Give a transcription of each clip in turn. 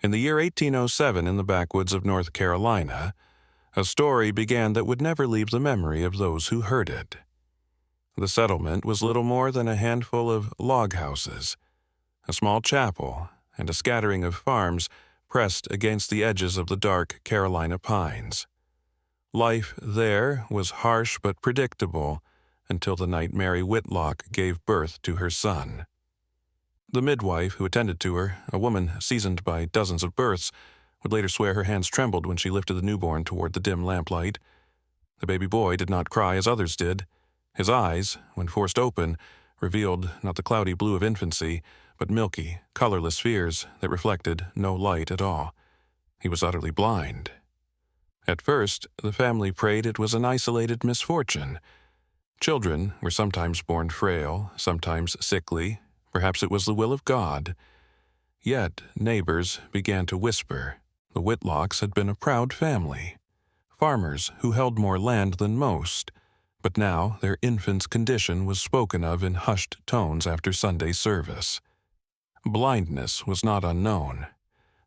In the year 1807, in the backwoods of North Carolina, a story began that would never leave the memory of those who heard it. The settlement was little more than a handful of log houses, a small chapel, and a scattering of farms pressed against the edges of the dark Carolina pines. Life there was harsh but predictable until the night Mary Whitlock gave birth to her son. The midwife who attended to her, a woman seasoned by dozens of births, would later swear her hands trembled when she lifted the newborn toward the dim lamplight. The baby boy did not cry as others did. His eyes, when forced open, revealed not the cloudy blue of infancy, but milky, colorless spheres that reflected no light at all. He was utterly blind. At first, the family prayed it was an isolated misfortune. Children were sometimes born frail, sometimes sickly. Perhaps it was the will of God. Yet neighbors began to whisper the Whitlocks had been a proud family, farmers who held more land than most, but now their infant's condition was spoken of in hushed tones after Sunday service. Blindness was not unknown,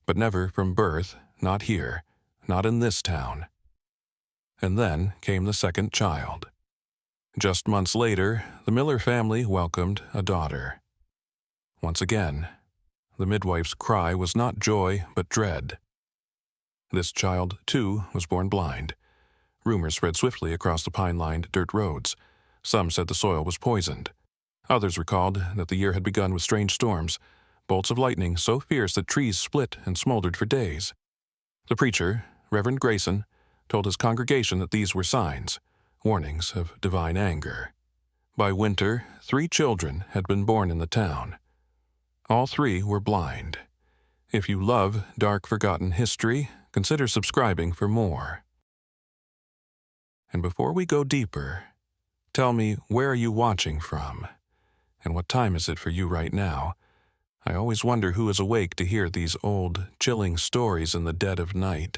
but never from birth, not here, not in this town. And then came the second child. Just months later, the Miller family welcomed a daughter. Once again, the midwife's cry was not joy but dread. This child, too, was born blind. Rumors spread swiftly across the pine-lined dirt roads. Some said the soil was poisoned. Others recalled that the year had begun with strange storms, bolts of lightning so fierce that trees split and smoldered for days. The preacher, Reverend Grayson, told his congregation that these were signs, warnings of divine anger. By winter, 3 children had been born in the town. All 3 were blind. If you love dark, forgotten history, consider subscribing for more. And before we go deeper, tell me, where are you watching from? And what time is it for you right now? I always wonder who is awake to hear these old, chilling stories in the dead of night.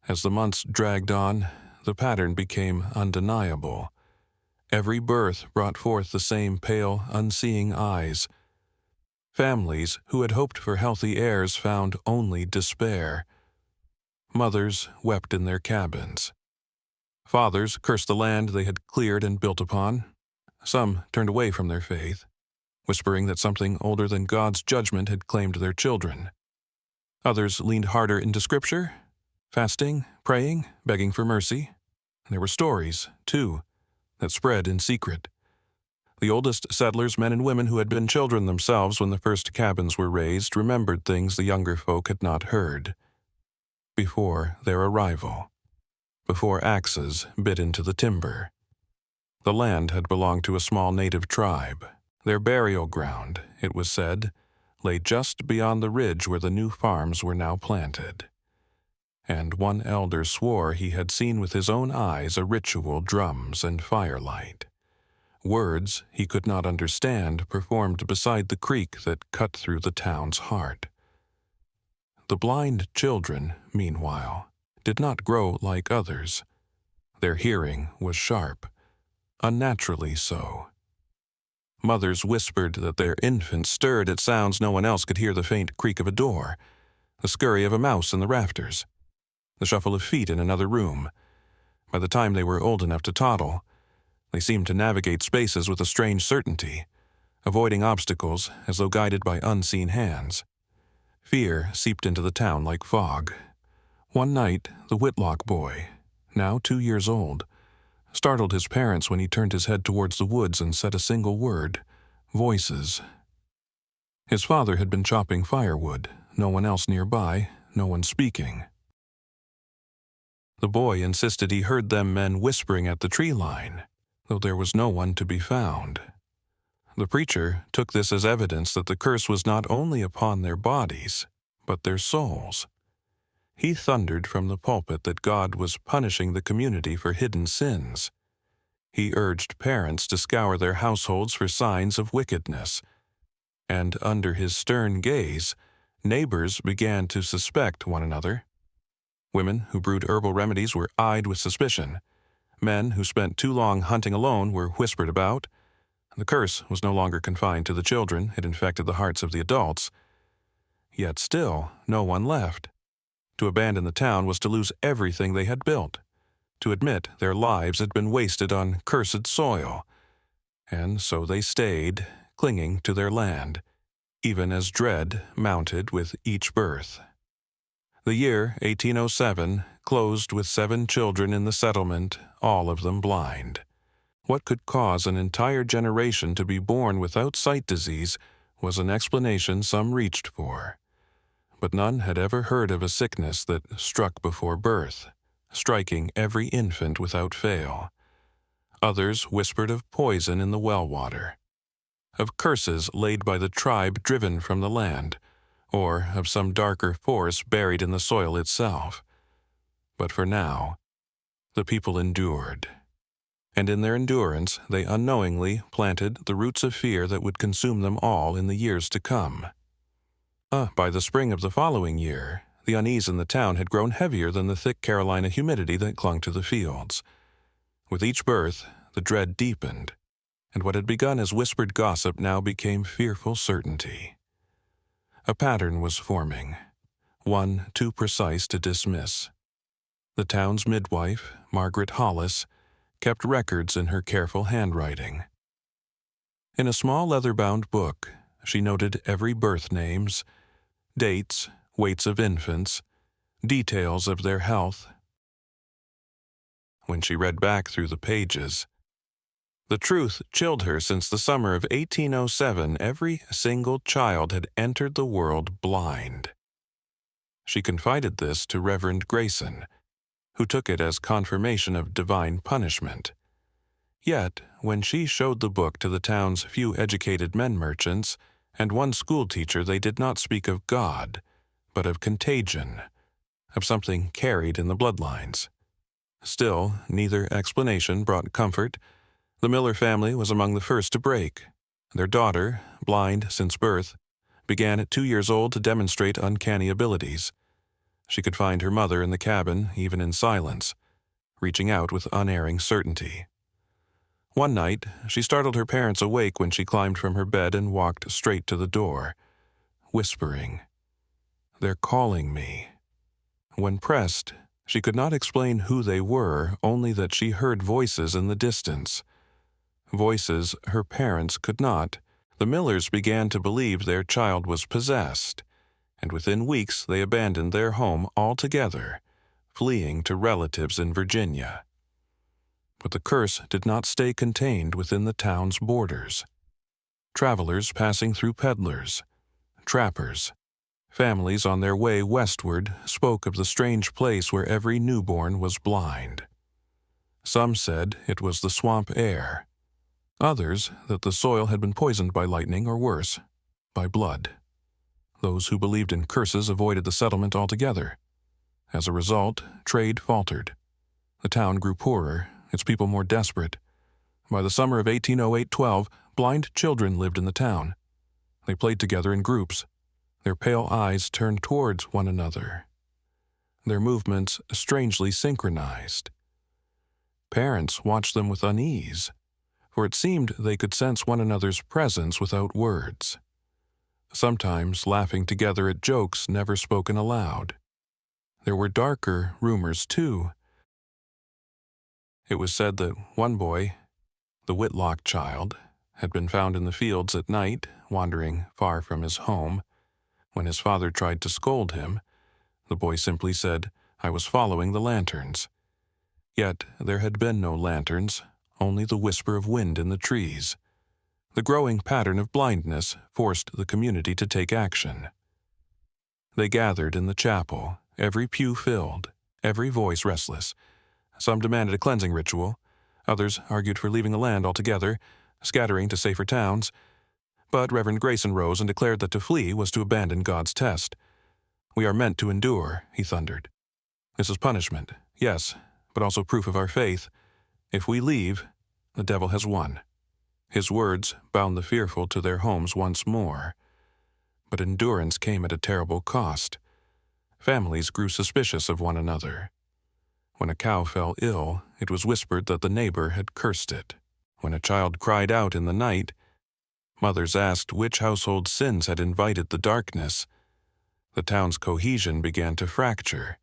As the months dragged on, the pattern became undeniable. Every birth brought forth the same pale, unseeing eyes. Families who had hoped for healthy heirs found only despair. Mothers wept in their cabins. Fathers cursed the land they had cleared and built upon. Some turned away from their faith, whispering that something older than God's judgment had claimed their children. Others leaned harder into Scripture, fasting, praying, begging for mercy. There were stories, too, that spread in secret. The oldest settlers, men and women who had been children themselves when the first cabins were raised, remembered things the younger folk had not heard. Before their arrival, before axes bit into the timber, the land had belonged to a small native tribe. Their burial ground, it was said, lay just beyond the ridge where the new farms were now planted. And one elder swore he had seen with his own eyes a ritual, drums and firelight. Words he could not understand performed beside the creek that cut through the town's heart. The blind children, meanwhile, did not grow like others. Their hearing was sharp, unnaturally so. Mothers whispered that their infants stirred at sounds no one else could hear: the faint creak of a door, the scurry of a mouse in the rafters, the shuffle of feet in another room. By the time they were old enough to toddle, they seemed to navigate spaces with a strange certainty, avoiding obstacles as though guided by unseen hands. Fear seeped into the town like fog. One night, the Whitlock boy, now 2 years old, startled his parents when he turned his head towards the woods and said a single word: voices. His father had been chopping firewood, no one else nearby, no one speaking. The boy insisted he heard them men whispering at the tree line, though there was no one to be found. The preacher took this as evidence that the curse was not only upon their bodies, but their souls. He thundered from the pulpit that God was punishing the community for hidden sins. He urged parents to scour their households for signs of wickedness. And under his stern gaze, neighbors began to suspect one another. Women who brewed herbal remedies were eyed with suspicion. Men who spent too long hunting alone were whispered about. The curse was no longer confined to the children; it infected the hearts of the adults. Yet still, no one left. To abandon the town was to lose everything they had built, to admit their lives had been wasted on cursed soil. And so they stayed, clinging to their land, even as dread mounted with each birth. The year 1807 closed with 7 children in the settlement, all of them blind. What could cause an entire generation to be born without sight disease was an explanation some reached for. But none had ever heard of a sickness that struck before birth, striking every infant without fail. Others whispered of poison in the well water, of curses laid by the tribe driven from the land, or of some darker force buried in the soil itself. But for now, the people endured. And in their endurance, they unknowingly planted the roots of fear that would consume them all in the years to come. By the spring of the following year, the unease in the town had grown heavier than the thick Carolina humidity that clung to the fields. With each birth, the dread deepened, and what had begun as whispered gossip now became fearful certainty. A pattern was forming, one too precise to dismiss. The town's midwife, Margaret Hollis, kept records in her careful handwriting. In a small leather-bound book, she noted every birth names, dates, weights of infants, details of their health. When she read back through the pages, the truth chilled her. Since the summer of 1807, every single child had entered the world blind. She confided this to Reverend Grayson, who took it as confirmation of divine punishment. Yet, when she showed the book to the town's few educated men merchants and one schoolteacher, they did not speak of God, but of contagion, of something carried in the bloodlines. Still, neither explanation brought comfort. The Miller family was among the first to break. Their daughter, blind since birth, began at 2 years old to demonstrate uncanny abilities. She could find her mother in the cabin, even in silence, reaching out with unerring certainty. One night, she startled her parents awake when she climbed from her bed and walked straight to the door, whispering, "They're calling me." When pressed, she could not explain who they were, only that she heard voices in the distance. Voices her parents could not. The Millers began to believe their child was possessed, and within weeks they abandoned their home altogether, fleeing to relatives in Virginia. But the curse did not stay contained within the town's borders. Travelers passing through peddlers, trappers, families on their way westward spoke of the strange place where every newborn was blind. Some said it was the swamp air. Others that the soil had been poisoned by lightning or worse, by blood. Those who believed in curses avoided the settlement altogether. As a result, trade faltered. The town grew poorer, its people more desperate. By the summer of 1808-12, blind children lived in the town. They played together in groups, their pale eyes turned towards one another, their movements strangely synchronized. Parents watched them with unease, for it seemed they could sense one another's presence without words, sometimes laughing together at jokes never spoken aloud. There were darker rumors, too. It was said that one boy, the Whitlock child, had been found in the fields at night, wandering far from his home. When his father tried to scold him, the boy simply said, "I was following the lanterns." Yet there had been no lanterns, only the whisper of wind in the trees. The growing pattern of blindness forced the community to take action. They gathered in the chapel, every pew filled, every voice restless. Some demanded a cleansing ritual, others argued for leaving the land altogether, scattering to safer towns. But Reverend Grayson rose and declared that to flee was to abandon God's test. "We are meant to endure," he thundered. "This is punishment, yes, but also proof of our faith. If we leave, the devil has won." His words bound the fearful to their homes once more. But endurance came at a terrible cost. Families grew suspicious of one another. When a cow fell ill, it was whispered that the neighbor had cursed it. When a child cried out in the night, mothers asked which household sins had invited the darkness. The town's cohesion began to fracture,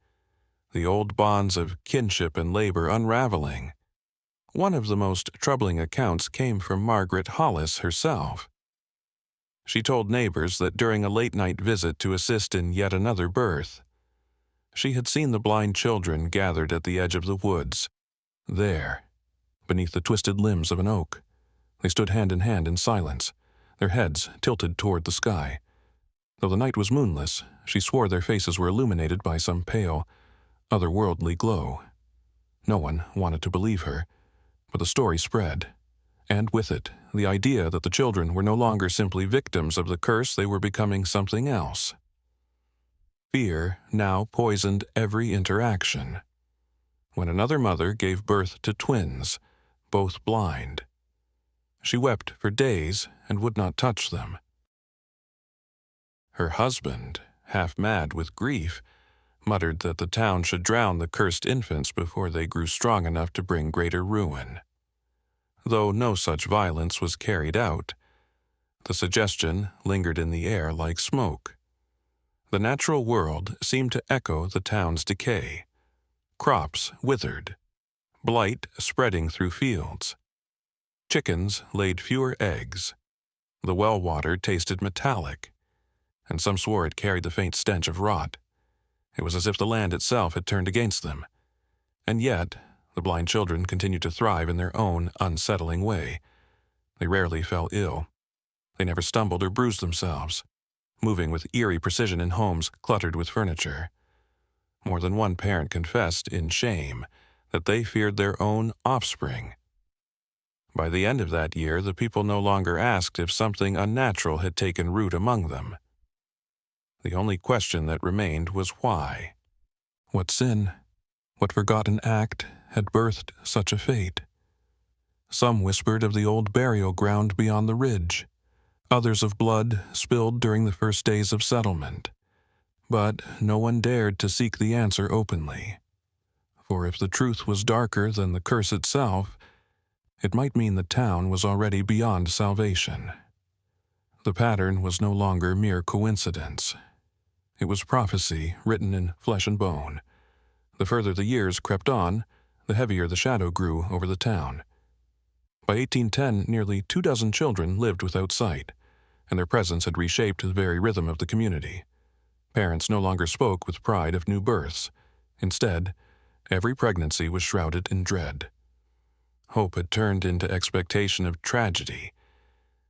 the old bonds of kinship and labor unraveling. One of the most troubling accounts came from Margaret Hollis herself. She told neighbors that during a late-night visit to assist in yet another birth, she had seen the blind children gathered at the edge of the woods. There, beneath the twisted limbs of an oak, they stood hand in hand in silence, their heads tilted toward the sky. Though the night was moonless, she swore their faces were illuminated by some pale, otherworldly glow. No one wanted to believe her, but the story spread, and with it, the idea that the children were no longer simply victims of the curse, they were becoming something else. Fear now poisoned every interaction. When another mother gave birth to twins, both blind, she wept for days and would not touch them. Her husband, half mad with grief, muttered that the town should drown the cursed infants before they grew strong enough to bring greater ruin. Though no such violence was carried out, the suggestion lingered in the air like smoke. The natural world seemed to echo the town's decay. Crops withered, blight spreading through fields. Chickens laid fewer eggs. The well water tasted metallic, and some swore it carried the faint stench of rot. It was as if the land itself had turned against them. And yet, the blind children continued to thrive in their own unsettling way. They rarely fell ill. They never stumbled or bruised themselves, moving with eerie precision in homes cluttered with furniture. More than one parent confessed in shame that they feared their own offspring. By the end of that year, the people no longer asked if something unnatural had taken root among them. The only question that remained was why. What sin, what forgotten act had birthed such a fate? Some whispered of the old burial ground beyond the ridge, others of blood spilled during the first days of settlement. But no one dared to seek the answer openly. For if the truth was darker than the curse itself, it might mean the town was already beyond salvation. The pattern was no longer mere coincidence. It was prophecy written in flesh and bone. The further the years crept on, the heavier the shadow grew over the town. By 1810, nearly 24 children lived without sight, and their presence had reshaped the very rhythm of the community. Parents no longer spoke with pride of new births. Instead, every pregnancy was shrouded in dread. Hope had turned into expectation of tragedy.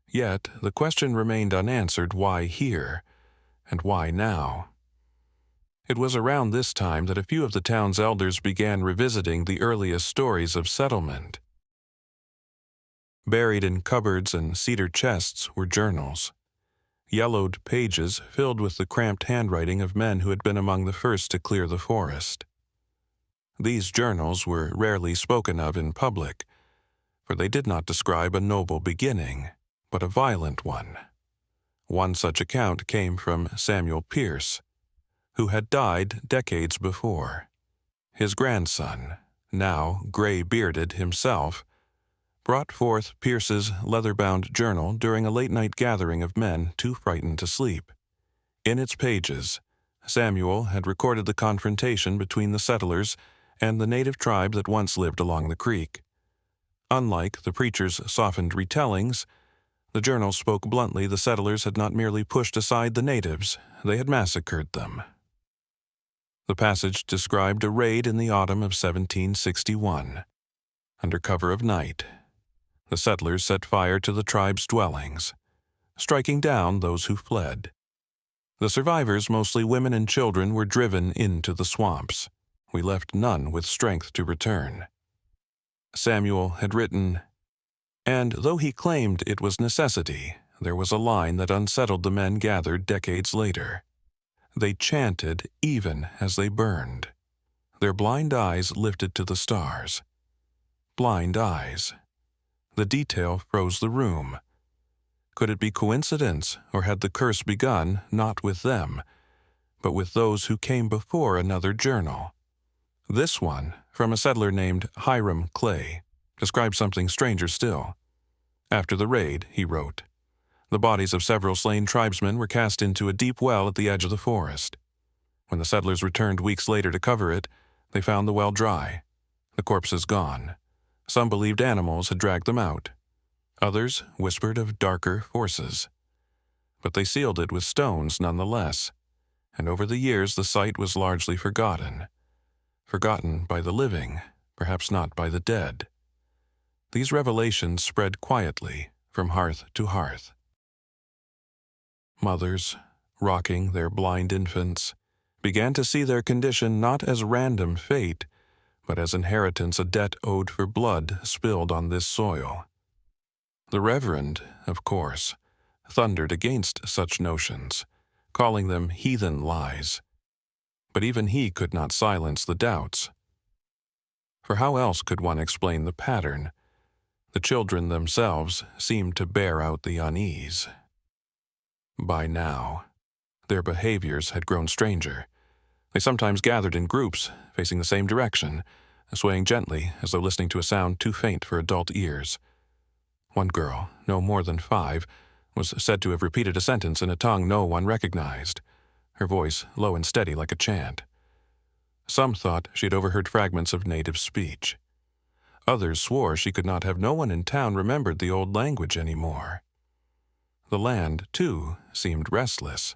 Yet, the question remained unanswered: why here, and why now? It was around this time that a few of the town's elders began revisiting the earliest stories of settlement. Buried in cupboards and cedar chests were journals, yellowed pages filled with the cramped handwriting of men who had been among the first to clear the forest. These journals were rarely spoken of in public, for they did not describe a noble beginning, but a violent one. One such account came from Samuel Pierce, who had died decades before. His grandson, now gray-bearded himself, brought forth Pierce's leather-bound journal during a late-night gathering of men too frightened to sleep. In its pages, Samuel had recorded the confrontation between the settlers and the native tribe that once lived along the creek. Unlike the preacher's softened retellings, the journal spoke bluntly. The settlers had not merely pushed aside the natives, they had massacred them. The passage described a raid in the autumn of 1761. Under cover of night, the settlers set fire to the tribe's dwellings, striking down those who fled. The survivors, mostly women and children, were driven into the swamps. We left none with strength to return. Samuel had written, and though he claimed it was necessity, there was a line that unsettled the men gathered decades later. They chanted even as they burned. Their blind eyes lifted to the stars. Blind eyes. The detail froze the room. Could it be coincidence, or had the curse begun not with them, but with those who came before another journal? This one, from a settler named Hiram Clay, described something stranger still. After the raid, he wrote, The bodies of several slain tribesmen were cast into a deep well at the edge of the forest. When the settlers returned weeks later to cover it, they found the well dry, the corpses gone. Some believed animals had dragged them out. Others whispered of darker forces. But they sealed it with stones nonetheless, and over the years the site was largely forgotten. Forgotten by the living, perhaps not by the dead. These revelations spread quietly from hearth to hearth. Mothers, rocking their blind infants, began to see their condition not as random fate, but as inheritance, a debt owed for blood spilled on this soil. The Reverend, of course, thundered against such notions, calling them heathen lies. But even he could not silence the doubts. For how else could one explain the pattern? The children themselves seemed to bear out the unease. By now, their behaviors had grown stranger. They sometimes gathered in groups, facing the same direction, swaying gently as though listening to a sound too faint for adult ears. One girl, no more than 5, was said to have repeated a sentence in a tongue no one recognized, her voice low and steady like a chant. Some thought she had overheard fragments of native speech. Others swore she could not have no one in town remembered the old language anymore. The land, too, seemed restless.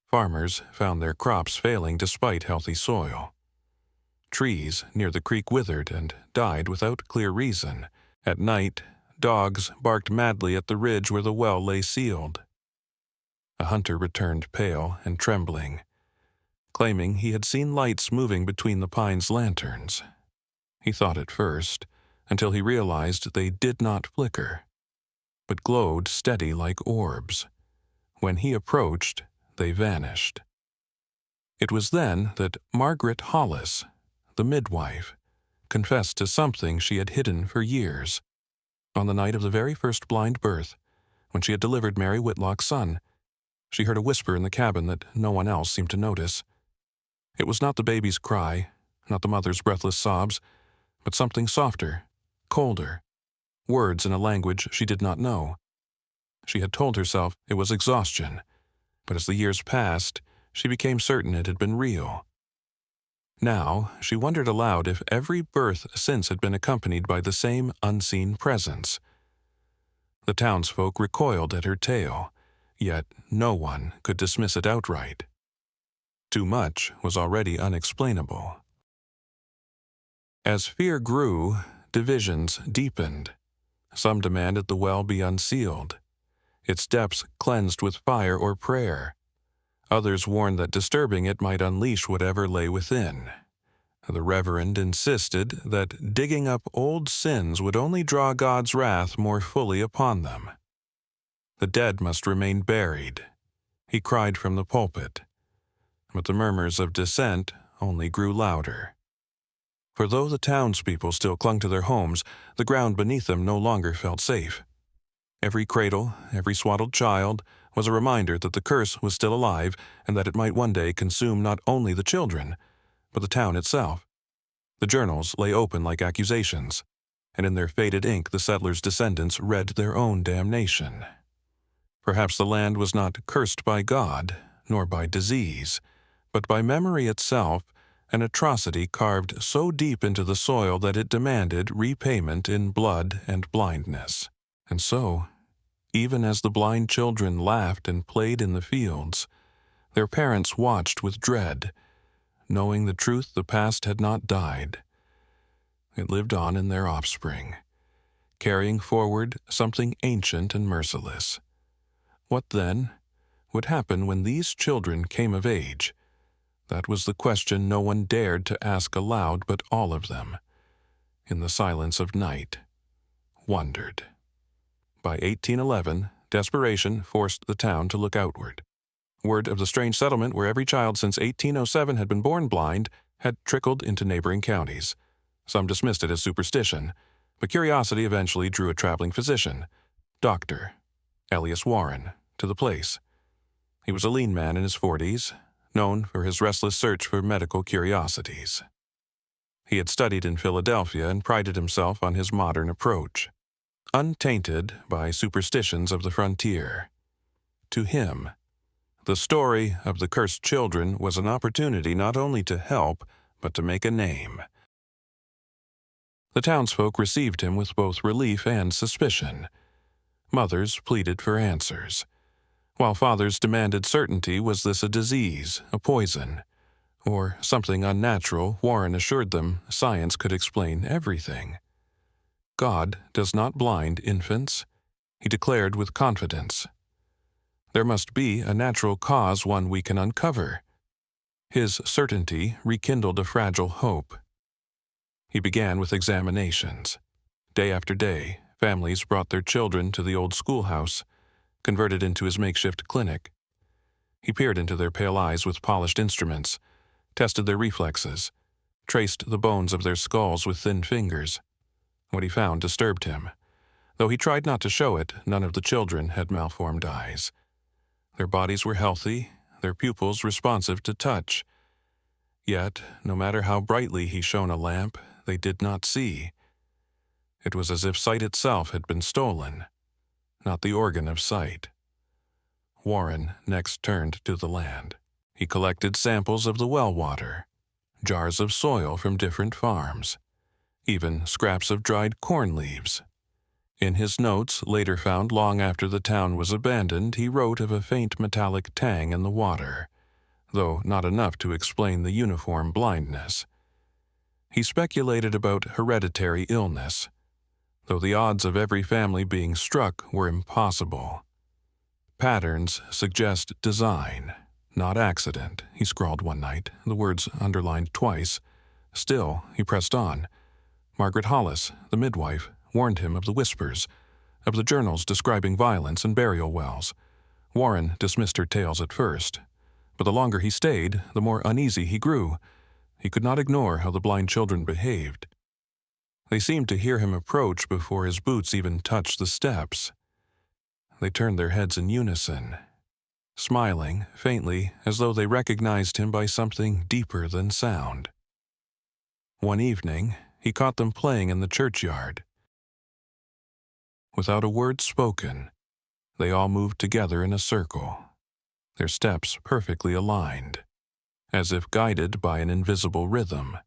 Farmers found their crops failing despite healthy soil. Trees near the creek withered and died without clear reason. At night, dogs barked madly at the ridge where the well lay sealed. A hunter returned pale and trembling, claiming he had seen lights moving between the pines' lanterns. He thought at first, until he realized they did not flicker, but glowed steady like orbs. When he approached, they vanished. It was then that Margaret Hollis, the midwife, confessed to something she had hidden for years. On the night of the very first blind birth, when she had delivered Mary Whitlock's son, she heard a whisper in the cabin that no one else seemed to notice. It was not the baby's cry, not the mother's breathless sobs, but something softer, colder, words in a language she did not know. She had told herself it was exhaustion, but as the years passed, she became certain it had been real. Now, she wondered aloud if every birth since had been accompanied by the same unseen presence. The townsfolk recoiled at her tale, yet no one could dismiss it outright. Too much was already unexplainable. As fear grew, divisions deepened. Some demanded the well be unsealed, its depths cleansed with fire or prayer. Others warned that disturbing it might unleash whatever lay within. The Reverend insisted that digging up old sins would only draw God's wrath more fully upon them. The dead must remain buried, he cried from the pulpit. But the murmurs of dissent only grew louder. For though the townspeople still clung to their homes, the ground beneath them no longer felt safe. Every cradle, every swaddled child, was a reminder that the curse was still alive and that it might one day consume not only the children, but the town itself. The journals lay open like accusations, and in their faded ink the settlers' descendants read their own damnation. Perhaps the land was not cursed by God, nor by disease, but by memory itself, an atrocity carved so deep into the soil that it demanded repayment in blood and blindness. And so, even as the blind children laughed and played in the fields, their parents watched with dread, knowing the truth the past had not died. It lived on in their offspring, carrying forward something ancient and merciless. What, then, would happen when these children came of age? That was the question no one dared to ask aloud, but all of them, in the silence of night, wondered. By 1811, desperation forced the town to look outward. Word of the strange settlement where every child since 1807 had been born blind had trickled into neighboring counties. Some dismissed it as superstition, but curiosity eventually drew a traveling physician, Dr. Elias Warren, to the place. He was a lean man in his 40s, known for his restless search for medical curiosities. He had studied in Philadelphia and prided himself on his modern approach. untainted by superstitions of the frontier. To him, the story of the cursed children was an opportunity not only to help, but to make a name. The townsfolk received him with both relief and suspicion. Mothers pleaded for answers, while fathers demanded certainty. Was this a disease, a poison, or something unnatural? Warren assured them science could explain everything. God does not blind infants, he declared with confidence. There must be a natural cause, one we can uncover. His certainty rekindled a fragile hope. He began with examinations. Day after day, families brought their children to the old schoolhouse, converted into his makeshift clinic. He peered into their pale eyes with polished instruments, tested their reflexes, traced the bones of their skulls with thin fingers. What he found disturbed him. Though he tried not to show it, none of the children had malformed eyes. Their bodies were healthy, their pupils responsive to touch. Yet, no matter how brightly he shone a lamp, they did not see. It was as if sight itself had been stolen, not the organ of sight. Warren next turned to the land. He collected samples of the well water, jars of soil from different farms, even scraps of dried corn leaves. In his notes, later found long after the town was abandoned, he wrote of a faint metallic tang in the water, though not enough to explain the uniform blindness. He speculated about hereditary illness, though the odds of every family being struck were impossible. Patterns suggest design, not accident, he scrawled one night, the words underlined twice. Still, he pressed on. Margaret Hollis, the midwife, warned him of the whispers, of the journals describing violence and burial wells. Warren dismissed her tales at first, but the longer he stayed, the more uneasy he grew. He could not ignore how the blind children behaved. They seemed to hear him approach before his boots even touched the steps. They turned their heads in unison, smiling faintly as though they recognized him by something deeper than sound. One evening, he caught them playing in the churchyard. Without a word spoken, they all moved together in a circle, their steps perfectly aligned, as if guided by an invisible rhythm.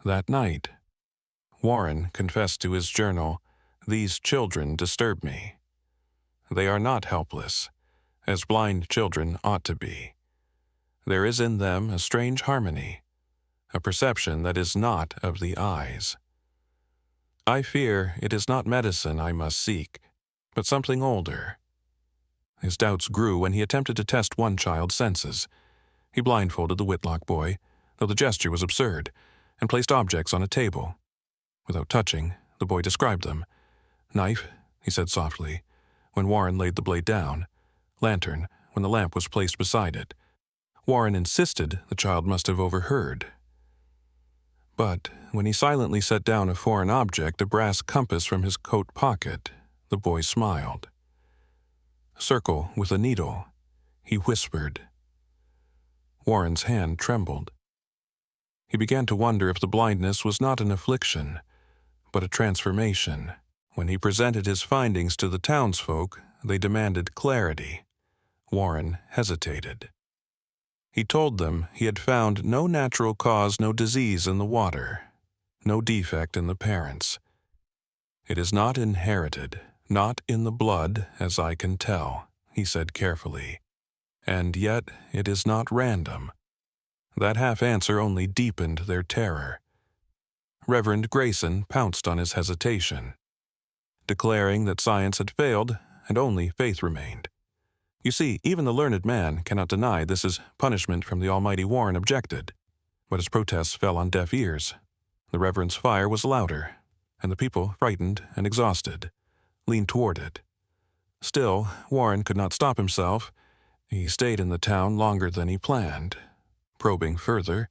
That night, Warren confessed to his journal, "These children disturb me. They are not helpless, as blind children ought to be. There is in them a strange harmony, a perception that is not of the eyes. I fear it is not medicine I must seek, but something older." His doubts grew when he attempted to test one child's senses. He blindfolded the Whitlock boy, though the gesture was absurd, and placed objects on a table. Without touching, the boy described them. "Knife," he said softly, when Warren laid the blade down. "Lantern," when the lamp was placed beside it. Warren insisted the child must have overheard. But when he silently set down a foreign object, a brass compass from his coat pocket, the boy smiled. "Circle with a needle," he whispered. Warren's hand trembled. He began to wonder if the blindness was not an affliction, but a transformation. When he presented his findings to the townsfolk, they demanded clarity. Warren hesitated. He told them he had found no natural cause, no disease in the water, no defect in the parents. "It is not inherited, not in the blood, as I can tell," he said carefully. "And yet it is not random." That half-answer only deepened their terror. Reverend Grayson pounced on his hesitation, declaring that science had failed and only faith remained. "You see, even the learned man cannot deny this is punishment from the Almighty." Warren objected, but his protests fell on deaf ears. The Reverend's fire was louder, and the people, frightened and exhausted, leaned toward it. Still, Warren could not stop himself. He stayed in the town longer than he planned. Probing further,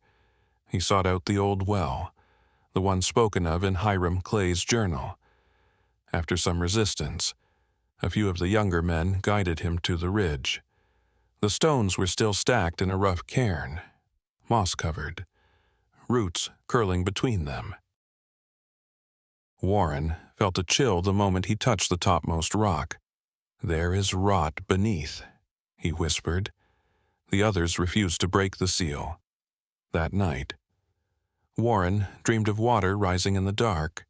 he sought out the old well, the one spoken of in Hiram Clay's journal. After some resistance, a few of the younger men guided him to the ridge. The stones were still stacked in a rough cairn, moss-covered, roots curling between them. Warren felt a chill the moment he touched the topmost rock. "There is rot beneath," he whispered. The others refused to break the seal. That night, Warren dreamed of water rising in the dark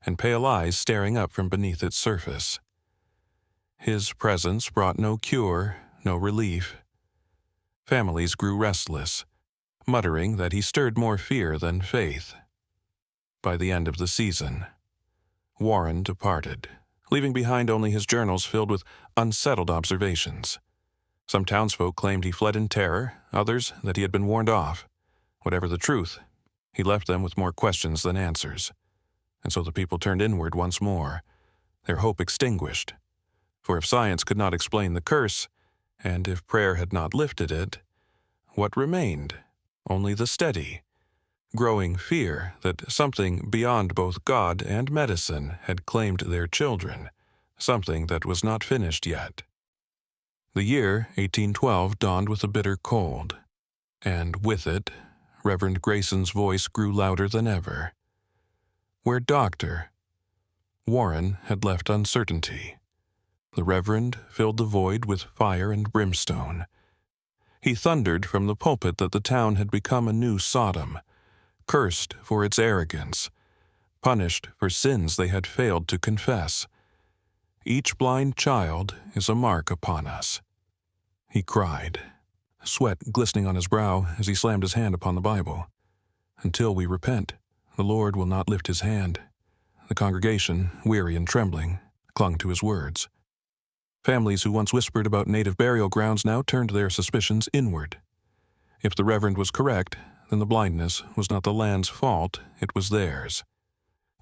and pale eyes staring up from beneath its surface. His presence brought no cure, no relief. Families grew restless, muttering that he stirred more fear than faith. By the end of the season, Warren departed, leaving behind only his journals filled with unsettled observations. Some townsfolk claimed he fled in terror, others that he had been warned off. Whatever the truth, he left them with more questions than answers. And so the people turned inward once more, their hope extinguished. For if science could not explain the curse, and if prayer had not lifted it, what remained? Only the steady, growing fear that something beyond both God and medicine had claimed their children, something that was not finished yet. The year 1812 dawned with a bitter cold, and with it, Reverend Grayson's voice grew louder than ever. Where Doctor Warren had left uncertainty, the Reverend filled the void with fire and brimstone. He thundered from the pulpit that the town had become a new Sodom, cursed for its arrogance, punished for sins they had failed to confess. Each blind child is a mark upon us, he cried, sweat glistening on his brow as he slammed his hand upon the Bible. Until we repent, the Lord will not lift his hand. The congregation, weary and trembling, clung to his words. Families who once whispered about native burial grounds now turned their suspicions inward. If the Reverend was correct, then the blindness was not the land's fault, it was theirs.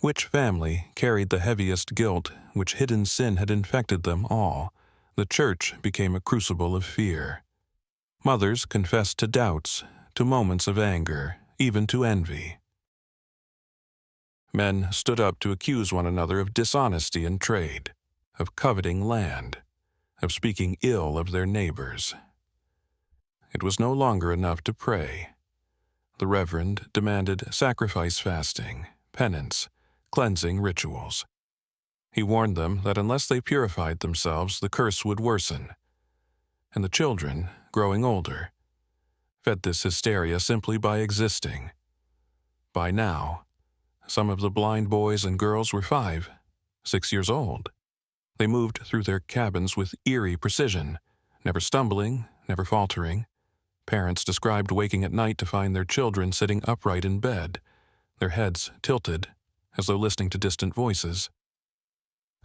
Which family carried the heaviest guilt, which hidden sin had infected them all? The church became a crucible of fear. Mothers confessed to doubts, to moments of anger, even to envy. Men stood up to accuse one another of dishonesty in trade, of coveting land, of speaking ill of their neighbors. It was no longer enough to pray. The Reverend demanded sacrifice fasting, penance, cleansing rituals. He warned them that unless they purified themselves, the curse would worsen. And the children, growing older, fed this hysteria simply by existing. By now, some of the blind boys and girls were 5, 6 years old. They moved through their cabins with eerie precision, never stumbling, never faltering. Parents described waking at night to find their children sitting upright in bed, their heads tilted, as though listening to distant voices.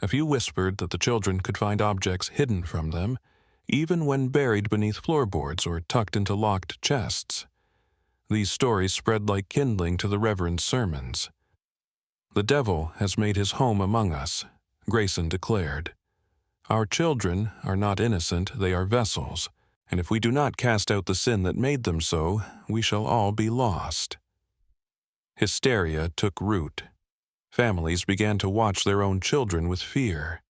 A few whispered that the children could find objects hidden from them, even when buried beneath floorboards or tucked into locked chests. These stories spread like kindling to the Reverend's sermons. "The devil has made his home among us," Grayson declared. "Our children are not innocent, they are vessels, and if we do not cast out the sin that made them so, we shall all be lost." Hysteria took root. Families began to watch their own children with fear.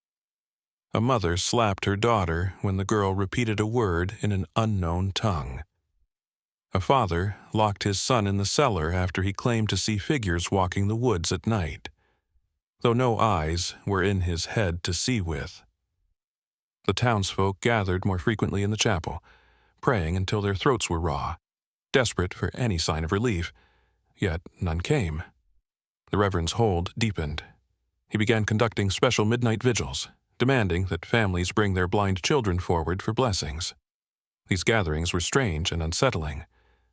A mother slapped her daughter when the girl repeated a word in an unknown tongue. A father locked his son in the cellar after he claimed to see figures walking the woods at night, though no eyes were in his head to see with. The townsfolk gathered more frequently in the chapel, praying until their throats were raw, desperate for any sign of relief, yet none came. The Reverend's hold deepened. He began conducting special midnight vigils, demanding that families bring their blind children forward for blessings. These gatherings were strange and unsettling.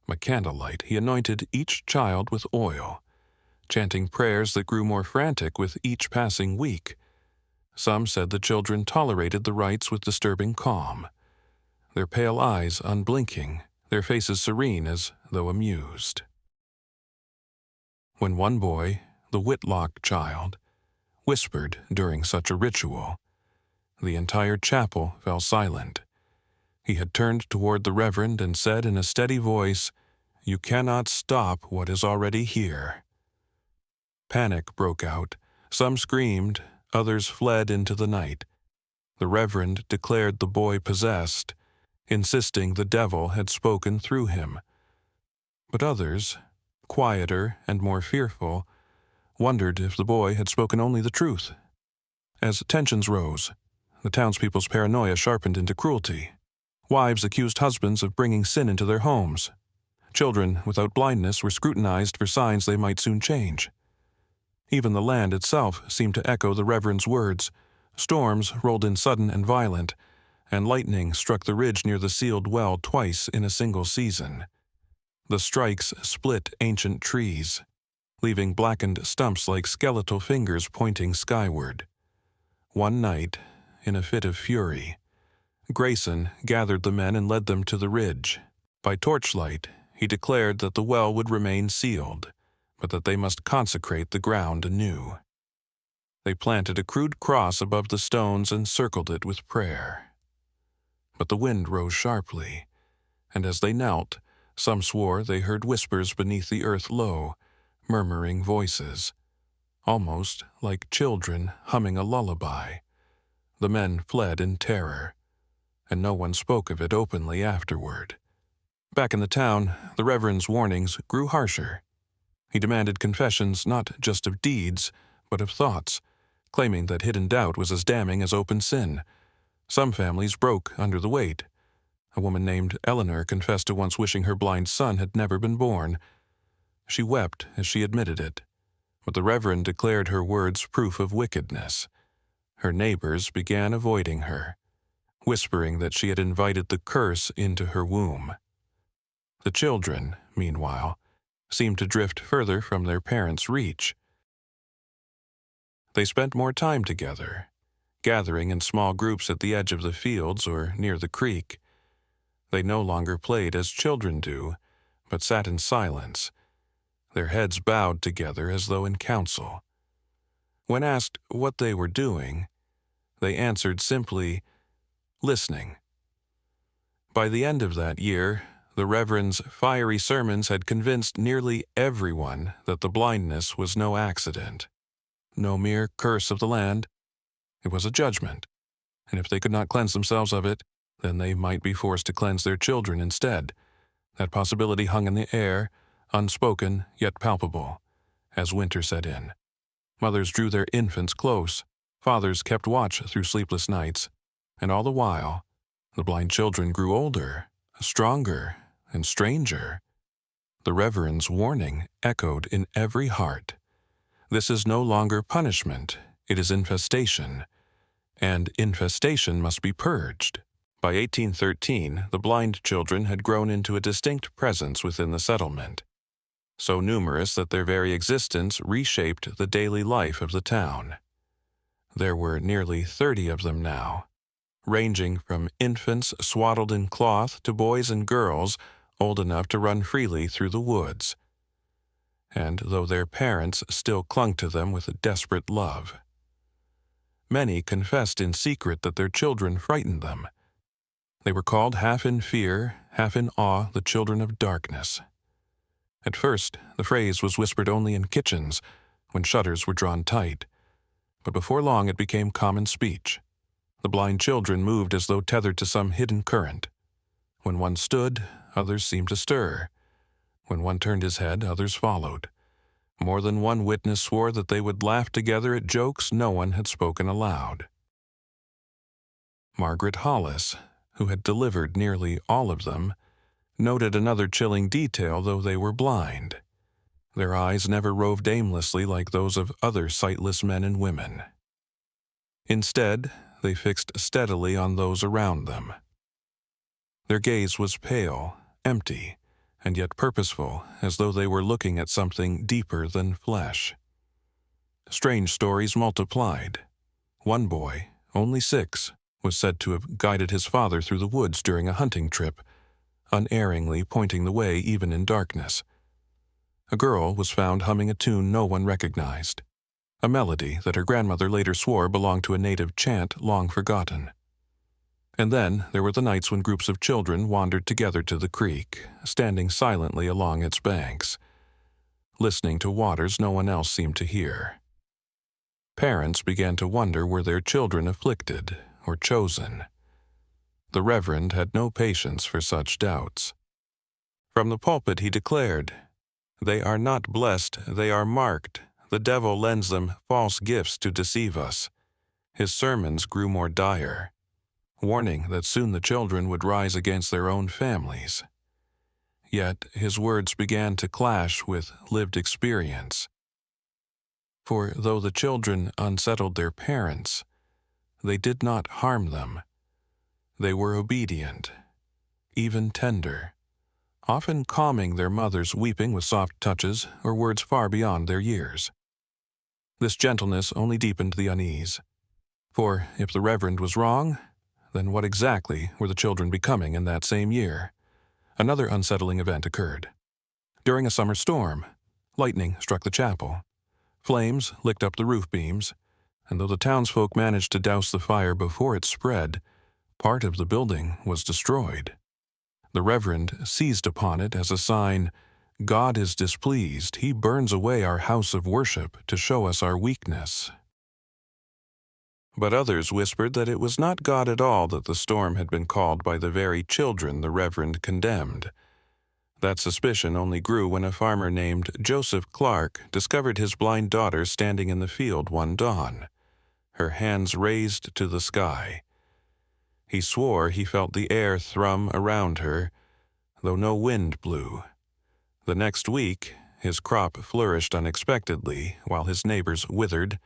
By candlelight, he anointed each child with oil, chanting prayers that grew more frantic with each passing week. Some said the children tolerated the rites with disturbing calm, their pale eyes unblinking, their faces serene as though amused. When one boy, the Whitlock child, whispered during such a ritual, the entire chapel fell silent. He had turned toward the Reverend and said in a steady voice, "You cannot stop what is already here." Panic broke out. Some screamed, others fled into the night. The Reverend declared the boy possessed, insisting the devil had spoken through him. But others, quieter and more fearful, wondered if the boy had spoken only the truth. As tensions rose, the townspeople's paranoia sharpened into cruelty. Wives accused husbands of bringing sin into their homes. Children without blindness were scrutinized for signs they might soon change. Even the land itself seemed to echo the Reverend's words. Storms rolled in sudden and violent, and lightning struck the ridge near the sealed well twice in a single season. The strikes split ancient trees, leaving blackened stumps like skeletal fingers pointing skyward. One night, in a fit of fury, Grayson gathered the men and led them to the ridge. By torchlight, he declared that the well would remain sealed, but that they must consecrate the ground anew. They planted a crude cross above the stones and circled it with prayer. But the wind rose sharply, and as they knelt, some swore they heard whispers beneath the earth low, murmuring voices, almost like children humming a lullaby. The men fled in terror, and no one spoke of it openly afterward. Back in the town, the Reverend's warnings grew harsher. He demanded confessions not just of deeds, but of thoughts, claiming that hidden doubt was as damning as open sin. Some families broke under the weight. A woman named Eleanor confessed to once wishing her blind son had never been born. She wept as she admitted it, but the Reverend declared her words proof of wickedness. Her neighbors began avoiding her, whispering that she had invited the curse into her womb. The children, meanwhile, seemed to drift further from their parents' reach. They spent more time together, gathering in small groups at the edge of the fields or near the creek. They no longer played as children do, but sat in silence, their heads bowed together as though in council. When asked what they were doing, they answered simply, listening. By the end of that year, the Reverend's fiery sermons had convinced nearly everyone that the blindness was no accident, no mere curse of the land. It was a judgment, and if they could not cleanse themselves of it, then they might be forced to cleanse their children instead. That possibility hung in the air, unspoken yet palpable, as winter set in. Mothers drew their infants close, fathers kept watch through sleepless nights, and all the while, the blind children grew older, stronger, and stranger. The Reverend's warning echoed in every heart. This is no longer punishment, it is infestation, and infestation must be purged. By 1813, the blind children had grown into a distinct presence within the settlement, so numerous that their very existence reshaped the daily life of the town. There were nearly 30 of them now, ranging from infants swaddled in cloth to boys and girls old enough to run freely through the woods. And though their parents still clung to them with a desperate love, many confessed in secret that their children frightened them. They were called half in fear, half in awe, the children of darkness. At first, the phrase was whispered only in kitchens, when shutters were drawn tight, but before long it became common speech. The blind children moved as though tethered to some hidden current. When one stood, others seemed to stir. When one turned his head, others followed. More than one witness swore that they would laugh together at jokes no one had spoken aloud. Margaret Hollis, who had delivered nearly all of them, noted another chilling detail, though they were blind. Their eyes never roved aimlessly like those of other sightless men and women. Instead, they fixed steadily on those around them. Their gaze was pale, empty, and yet purposeful, as though they were looking at something deeper than flesh. Strange stories multiplied. One boy, only 6, was said to have guided his father through the woods during a hunting trip, unerringly pointing the way even in darkness. A girl was found humming a tune no one recognized, a melody that her grandmother later swore belonged to a native chant long forgotten. And then there were the nights when groups of children wandered together to the creek, standing silently along its banks, listening to waters no one else seemed to hear. Parents began to wonder were their children afflicted or chosen. The Reverend had no patience for such doubts. From the pulpit he declared, "They are not blessed, they are marked. The devil lends them false gifts to deceive us. His sermons grew more dire, warning that soon the children would rise against their own families. Yet his words began to clash with lived experience. For though the children unsettled their parents, they did not harm them. They were obedient, even tender, often calming their mother's weeping with soft touches or words far beyond their years. This gentleness only deepened the unease. For if the Reverend was wrong, then what exactly were the children becoming in that same year? Another unsettling event occurred. During a summer storm, lightning struck the chapel. Flames licked up the roof beams, and though the townsfolk managed to douse the fire before it spread, part of the building was destroyed. The Reverend seized upon it as a sign, God is displeased. He burns away our house of worship to show us our weakness. But others whispered that it was not God at all that the storm had been called by the very children the Reverend condemned. That suspicion only grew when a farmer named Joseph Clark discovered his blind daughter standing in the field one dawn, her hands raised to the sky. He swore he felt the air thrum around her, though no wind blew. The next week, his crop flourished unexpectedly, while his neighbors withered.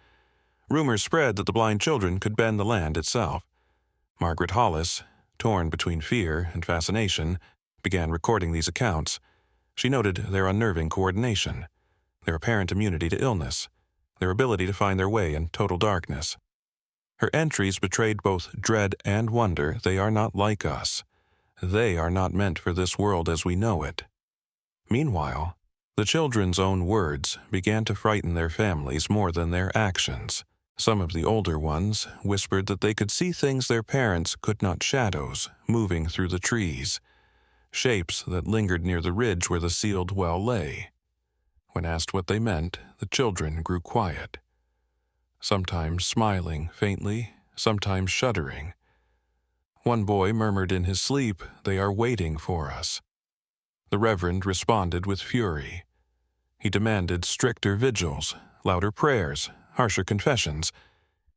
Rumors spread that the blind children could bend the land itself. Margaret Hollis, torn between fear and fascination, began recording these accounts. She noted their unnerving coordination, their apparent immunity to illness, their ability to find their way in total darkness. Her entries betrayed both dread and wonder. They are not like us. They are not meant for this world as we know it. Meanwhile, the children's own words began to frighten their families more than their actions. Some of the older ones whispered that they could see things their parents could not, shadows moving through the trees, shapes that lingered near the ridge where the sealed well lay. When asked what they meant, the children grew quiet, sometimes smiling faintly, sometimes shuddering. One boy murmured in his sleep, "They are waiting for us." The Reverend responded with fury. He demanded stricter vigils, louder prayers, harsher confessions.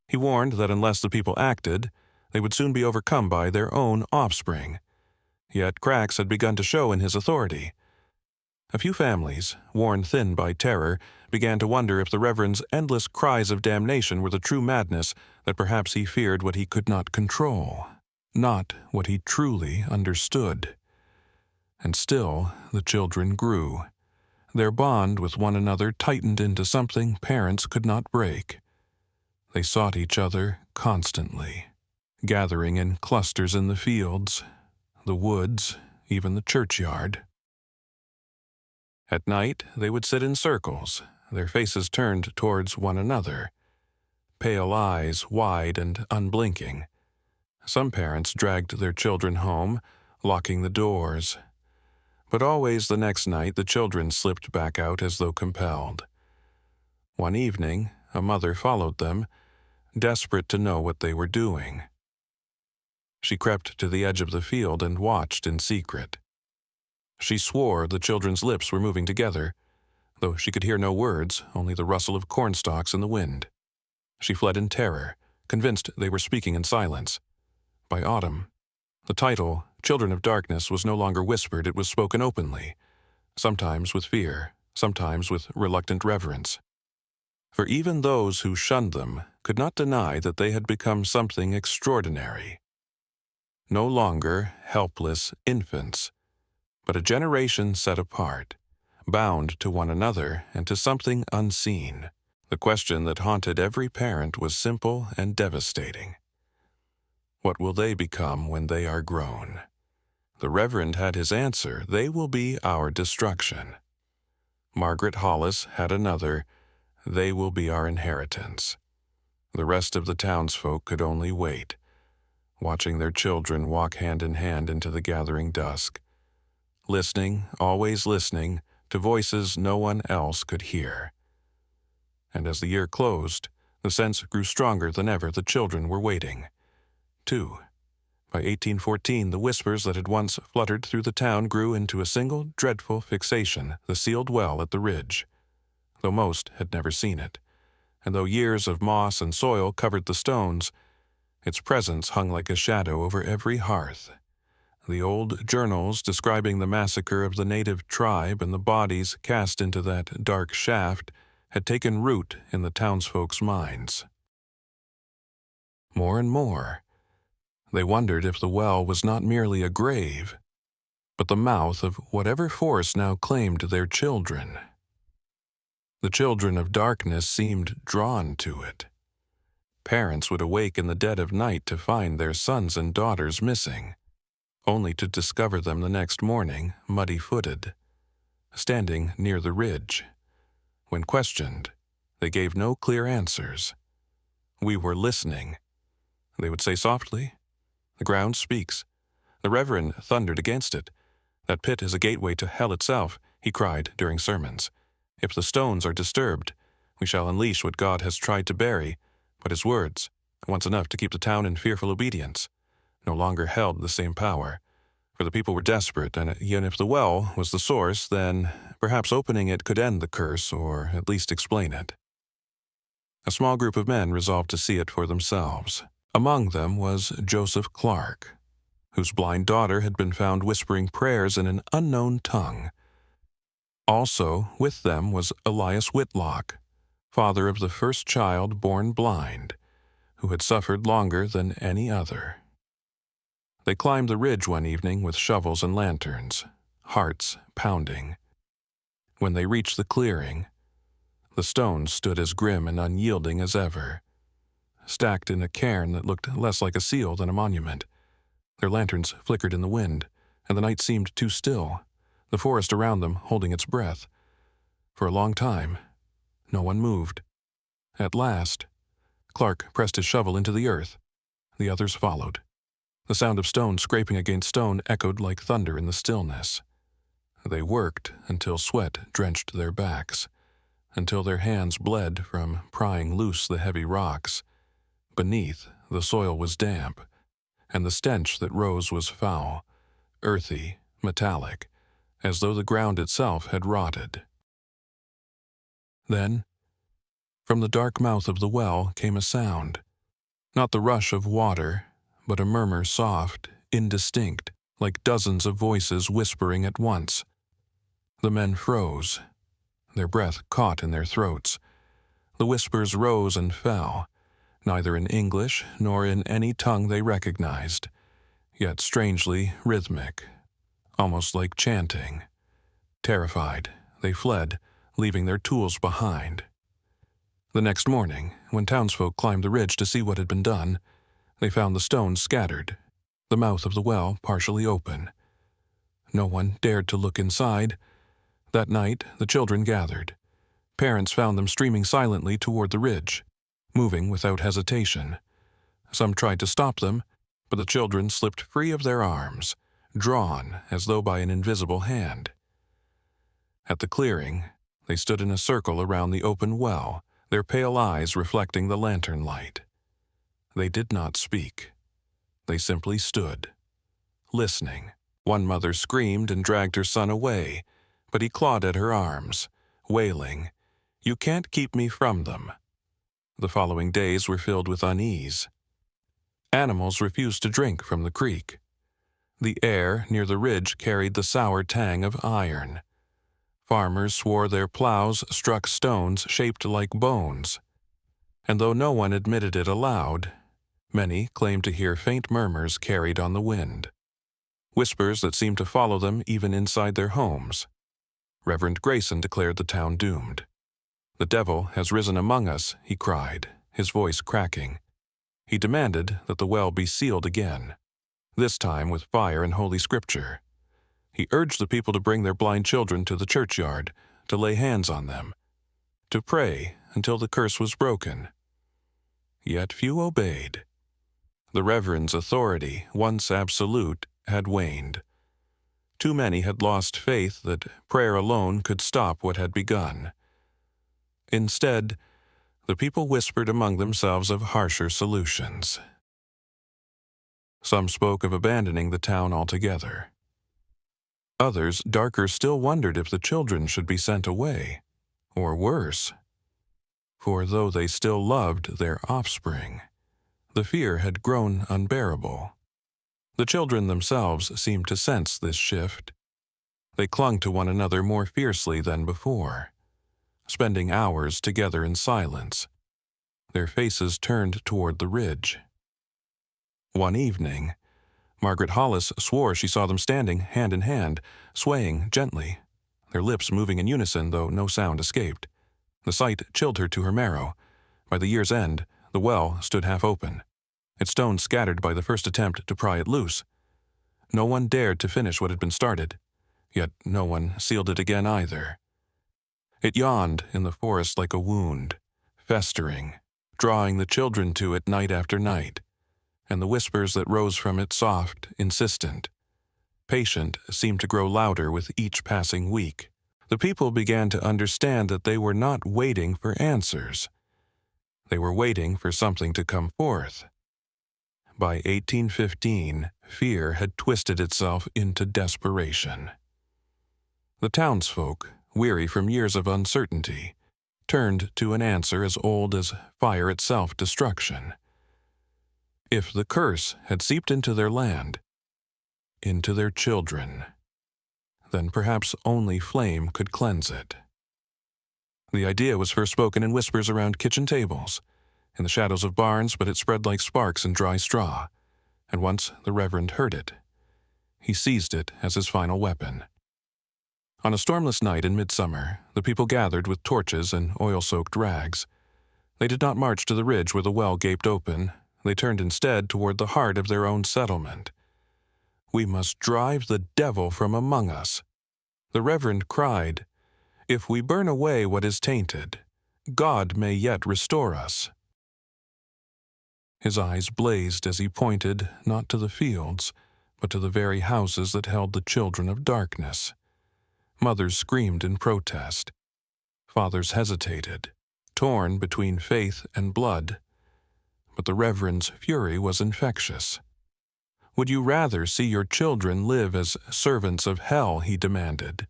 He warned that unless the people acted, they would soon be overcome by their own offspring. Yet cracks had begun to show in his authority. A few families, worn thin by terror, began to wonder if the Reverend's endless cries of damnation were the true madness, that perhaps he feared what he could not control, not what he truly understood. And still the children grew. Their bond with one another tightened into something parents could not break. They sought each other constantly, gathering in clusters in the fields, the woods, even the churchyard. At night, they would sit in circles, their faces turned towards one another, pale eyes wide and unblinking. Some parents dragged their children home, locking the doors. But always the next night the children slipped back out as though compelled. One evening, a mother followed them, desperate to know what they were doing. She crept to the edge of the field and watched in secret. She swore the children's lips were moving together, though she could hear no words, only the rustle of cornstalks in the wind. She fled in terror, convinced they were speaking in silence. By autumn, the title, Children of Darkness, was no longer whispered, it was spoken openly, sometimes with fear, sometimes with reluctant reverence. For even those who shunned them could not deny that they had become something extraordinary. No longer helpless infants, but a generation set apart, bound to one another and to something unseen. The question that haunted every parent was simple and devastating. What will they become when they are grown? The Reverend had his answer. They will be our destruction. Margaret Hollis had another. They will be our inheritance. The rest of the townsfolk could only wait, watching their children walk hand in hand into the gathering dusk, listening, always listening, to voices no one else could hear. And as the year closed, the sense grew stronger than ever the children were waiting. Too. By 1814, the whispers that had once fluttered through the town grew into a single dreadful fixation, the sealed well at the ridge. though most had never seen it, and though years of moss and soil covered the stones, its presence hung like a shadow over every hearth. The old journals describing the massacre of the native tribe and the bodies cast into that dark shaft had taken root in the townsfolk's minds. More and more, they wondered if the well was not merely a grave, but the mouth of whatever force now claimed their children. The children of darkness seemed drawn to it. Parents would awake in the dead of night to find their sons and daughters missing, only to discover them the next morning muddy-footed, standing near the ridge. When questioned, they gave no clear answers. "We were listening," they would say softly. "The ground speaks." The Reverend thundered against it. "That pit is a gateway to hell itself," he cried during sermons. "If the stones are disturbed, we shall unleash what God has tried to bury," but his words, once enough to keep the town in fearful obedience, no longer held the same power, for the people were desperate, and even if the well was the source, then perhaps opening it could end the curse, or at least explain it. A small group of men resolved to see it for themselves. Among them was Joseph Clark, whose blind daughter had been found whispering prayers in an unknown tongue. Also with them was Elias Whitlock, father of the first child born blind, who had suffered longer than any other. They climbed the ridge one evening with shovels and lanterns, hearts pounding. When they reached the clearing, the stones stood as grim and unyielding as ever, stacked in a cairn that looked less like a seal than a monument. Their lanterns flickered in the wind, and the night seemed too still, the forest around them holding its breath. For a long time, no one moved. At last, Clark pressed his shovel into the earth. The others followed. The sound of stone scraping against stone echoed like thunder in the stillness. They worked until sweat drenched their backs, until their hands bled from prying loose the heavy rocks. Beneath, the soil was damp, and the stench that rose was foul, earthy, metallic, as though the ground itself had rotted. Then, from the dark mouth of the well came a sound, not the rush of water, but a murmur soft, indistinct, like dozens of voices whispering at once. The men froze, their breath caught in their throats. The whispers rose and fell, neither in English nor in any tongue they recognized, yet strangely rhythmic, almost like chanting. Terrified, they fled, leaving their tools behind. The next morning, when townsfolk climbed the ridge to see what had been done, they found the stones scattered, the mouth of the well partially open. No one dared to look inside. That night, the children gathered. Parents found them streaming silently toward the ridge, moving without hesitation. Some tried to stop them, but the children slipped free of their arms, drawn as though by an invisible hand. At the clearing, they stood in a circle around the open well, their pale eyes reflecting the lantern light. They did not speak. They simply stood, listening. One mother screamed and dragged her son away, but he clawed at her arms, wailing, "You can't keep me from them." The following days were filled with unease. Animals refused to drink from the creek. The air near the ridge carried the sour tang of iron. Farmers swore their plows struck stones shaped like bones. And though no one admitted it aloud, many claimed to hear faint murmurs carried on the wind, whispers that seemed to follow them even inside their homes. Reverend Grayson declared the town doomed. "The devil has risen among us," he cried, his voice cracking. He demanded that the well be sealed again, this time with fire and Holy Scripture. He urged the people to bring their blind children to the churchyard, to lay hands on them, to pray until the curse was broken. Yet few obeyed. The Reverend's authority, once absolute, had waned. Too many had lost faith that prayer alone could stop what had begun. Instead, the people whispered among themselves of harsher solutions. Some spoke of abandoning the town altogether. Others, darker still, wondered if the children should be sent away, or worse. For though they still loved their offspring, the fear had grown unbearable. The children themselves seemed to sense this shift. They clung to one another more fiercely than before, spending hours together in silence, their faces turned toward the ridge. One evening, Margaret Hollis swore she saw them standing hand in hand, swaying gently, their lips moving in unison though no sound escaped. The sight chilled her to her marrow. By the year's end, the well stood half open, its stones scattered by the first attempt to pry it loose. No one dared to finish what had been started, yet no one sealed it again either. It yawned in the forest like a wound, festering, drawing the children to it night after night, and the whispers that rose from it soft, insistent, patient, seemed to grow louder with each passing week. The people began to understand that they were not waiting for answers. They were waiting for something to come forth. By 1815, fear had twisted itself into desperation. The townsfolk, weary from years of uncertainty, turned to an answer as old as fire itself, destruction. If the curse had seeped into their land, into their children, then perhaps only flame could cleanse it. The idea was first spoken in whispers around kitchen tables, in the shadows of barns, but it spread like sparks in dry straw, and once the Reverend heard it. He seized it as his final weapon. On a stormless night in midsummer, the people gathered with torches and oil-soaked rags. They did not march to the ridge where the well gaped open. They turned instead toward the heart of their own settlement. "We must drive the devil from among us." The Reverend cried, "If we burn away what is tainted, God may yet restore us." His eyes blazed as he pointed not to the fields, but to the very houses that held the children of darkness. Mothers screamed in protest. Fathers hesitated, torn between faith and blood. But the Reverend's fury was infectious. "Would you rather see your children live as servants of hell?" he demanded.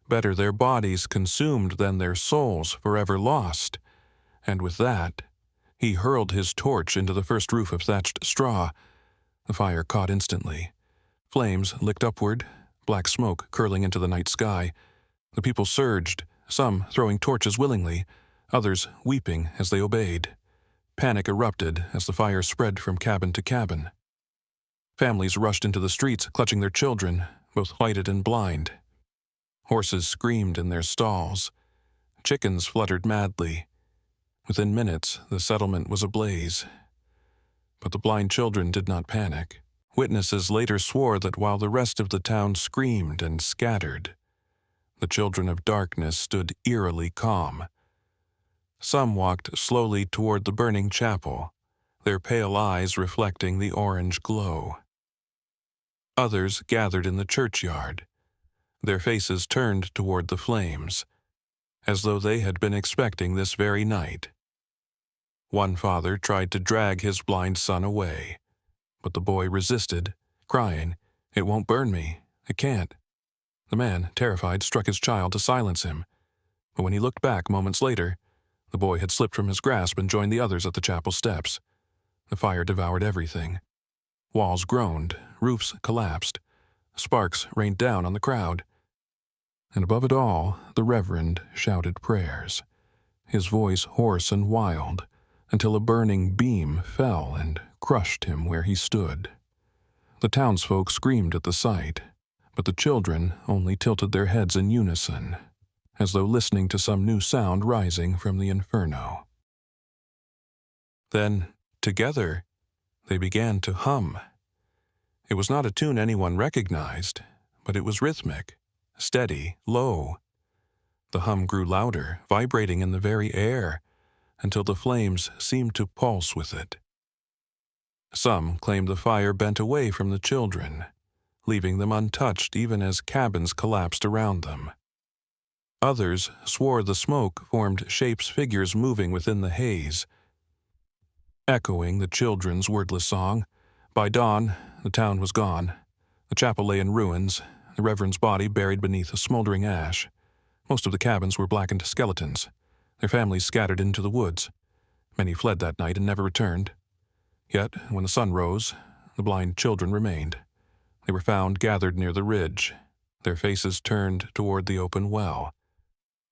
"Better their bodies consumed than their souls forever lost." And with that, he hurled his torch into the first roof of thatched straw. The fire caught instantly. Flames licked upward, black smoke curling into the night sky. The people surged, some throwing torches willingly, others weeping as they obeyed. Panic erupted as the fire spread from cabin to cabin. Families rushed into the streets, clutching their children, both lighted and blind. Horses screamed in their stalls. Chickens fluttered madly. Within minutes, the settlement was ablaze. But the blind children did not panic. Witnesses later swore that while the rest of the town screamed and scattered, the children of darkness stood eerily calm. Some walked slowly toward the burning chapel, their pale eyes reflecting the orange glow. Others gathered in the churchyard, their faces turned toward the flames, as though they had been expecting this very night. One father tried to drag his blind son away, but the boy resisted, crying, "It won't burn me. It can't." The man, terrified, struck his child to silence him, but when he looked back moments later, the boy had slipped from his grasp and joined the others at the chapel steps. The fire devoured everything. Walls groaned, roofs collapsed, sparks rained down on the crowd. And above it all, the Reverend shouted prayers, his voice hoarse and wild, until a burning beam fell and crushed him where he stood. The townsfolk screamed at the sight, but the children only tilted their heads in unison, as though listening to some new sound rising from the inferno. Then, together, they began to hum. It was not a tune anyone recognized, but it was rhythmic, steady, low. The hum grew louder, vibrating in the very air, until the flames seemed to pulse with it. Some claimed the fire bent away from the children, leaving them untouched even as cabins collapsed around them. Others swore the smoke formed shapes, figures moving within the haze, echoing the children's wordless song. By dawn, the town was gone. The chapel lay in ruins, the Reverend's body buried beneath a smoldering ash. Most of the cabins were blackened skeletons, their families scattered into the woods. Many fled that night and never returned. Yet, when the sun rose, the blind children remained. They were found gathered near the ridge, their faces turned toward the open well.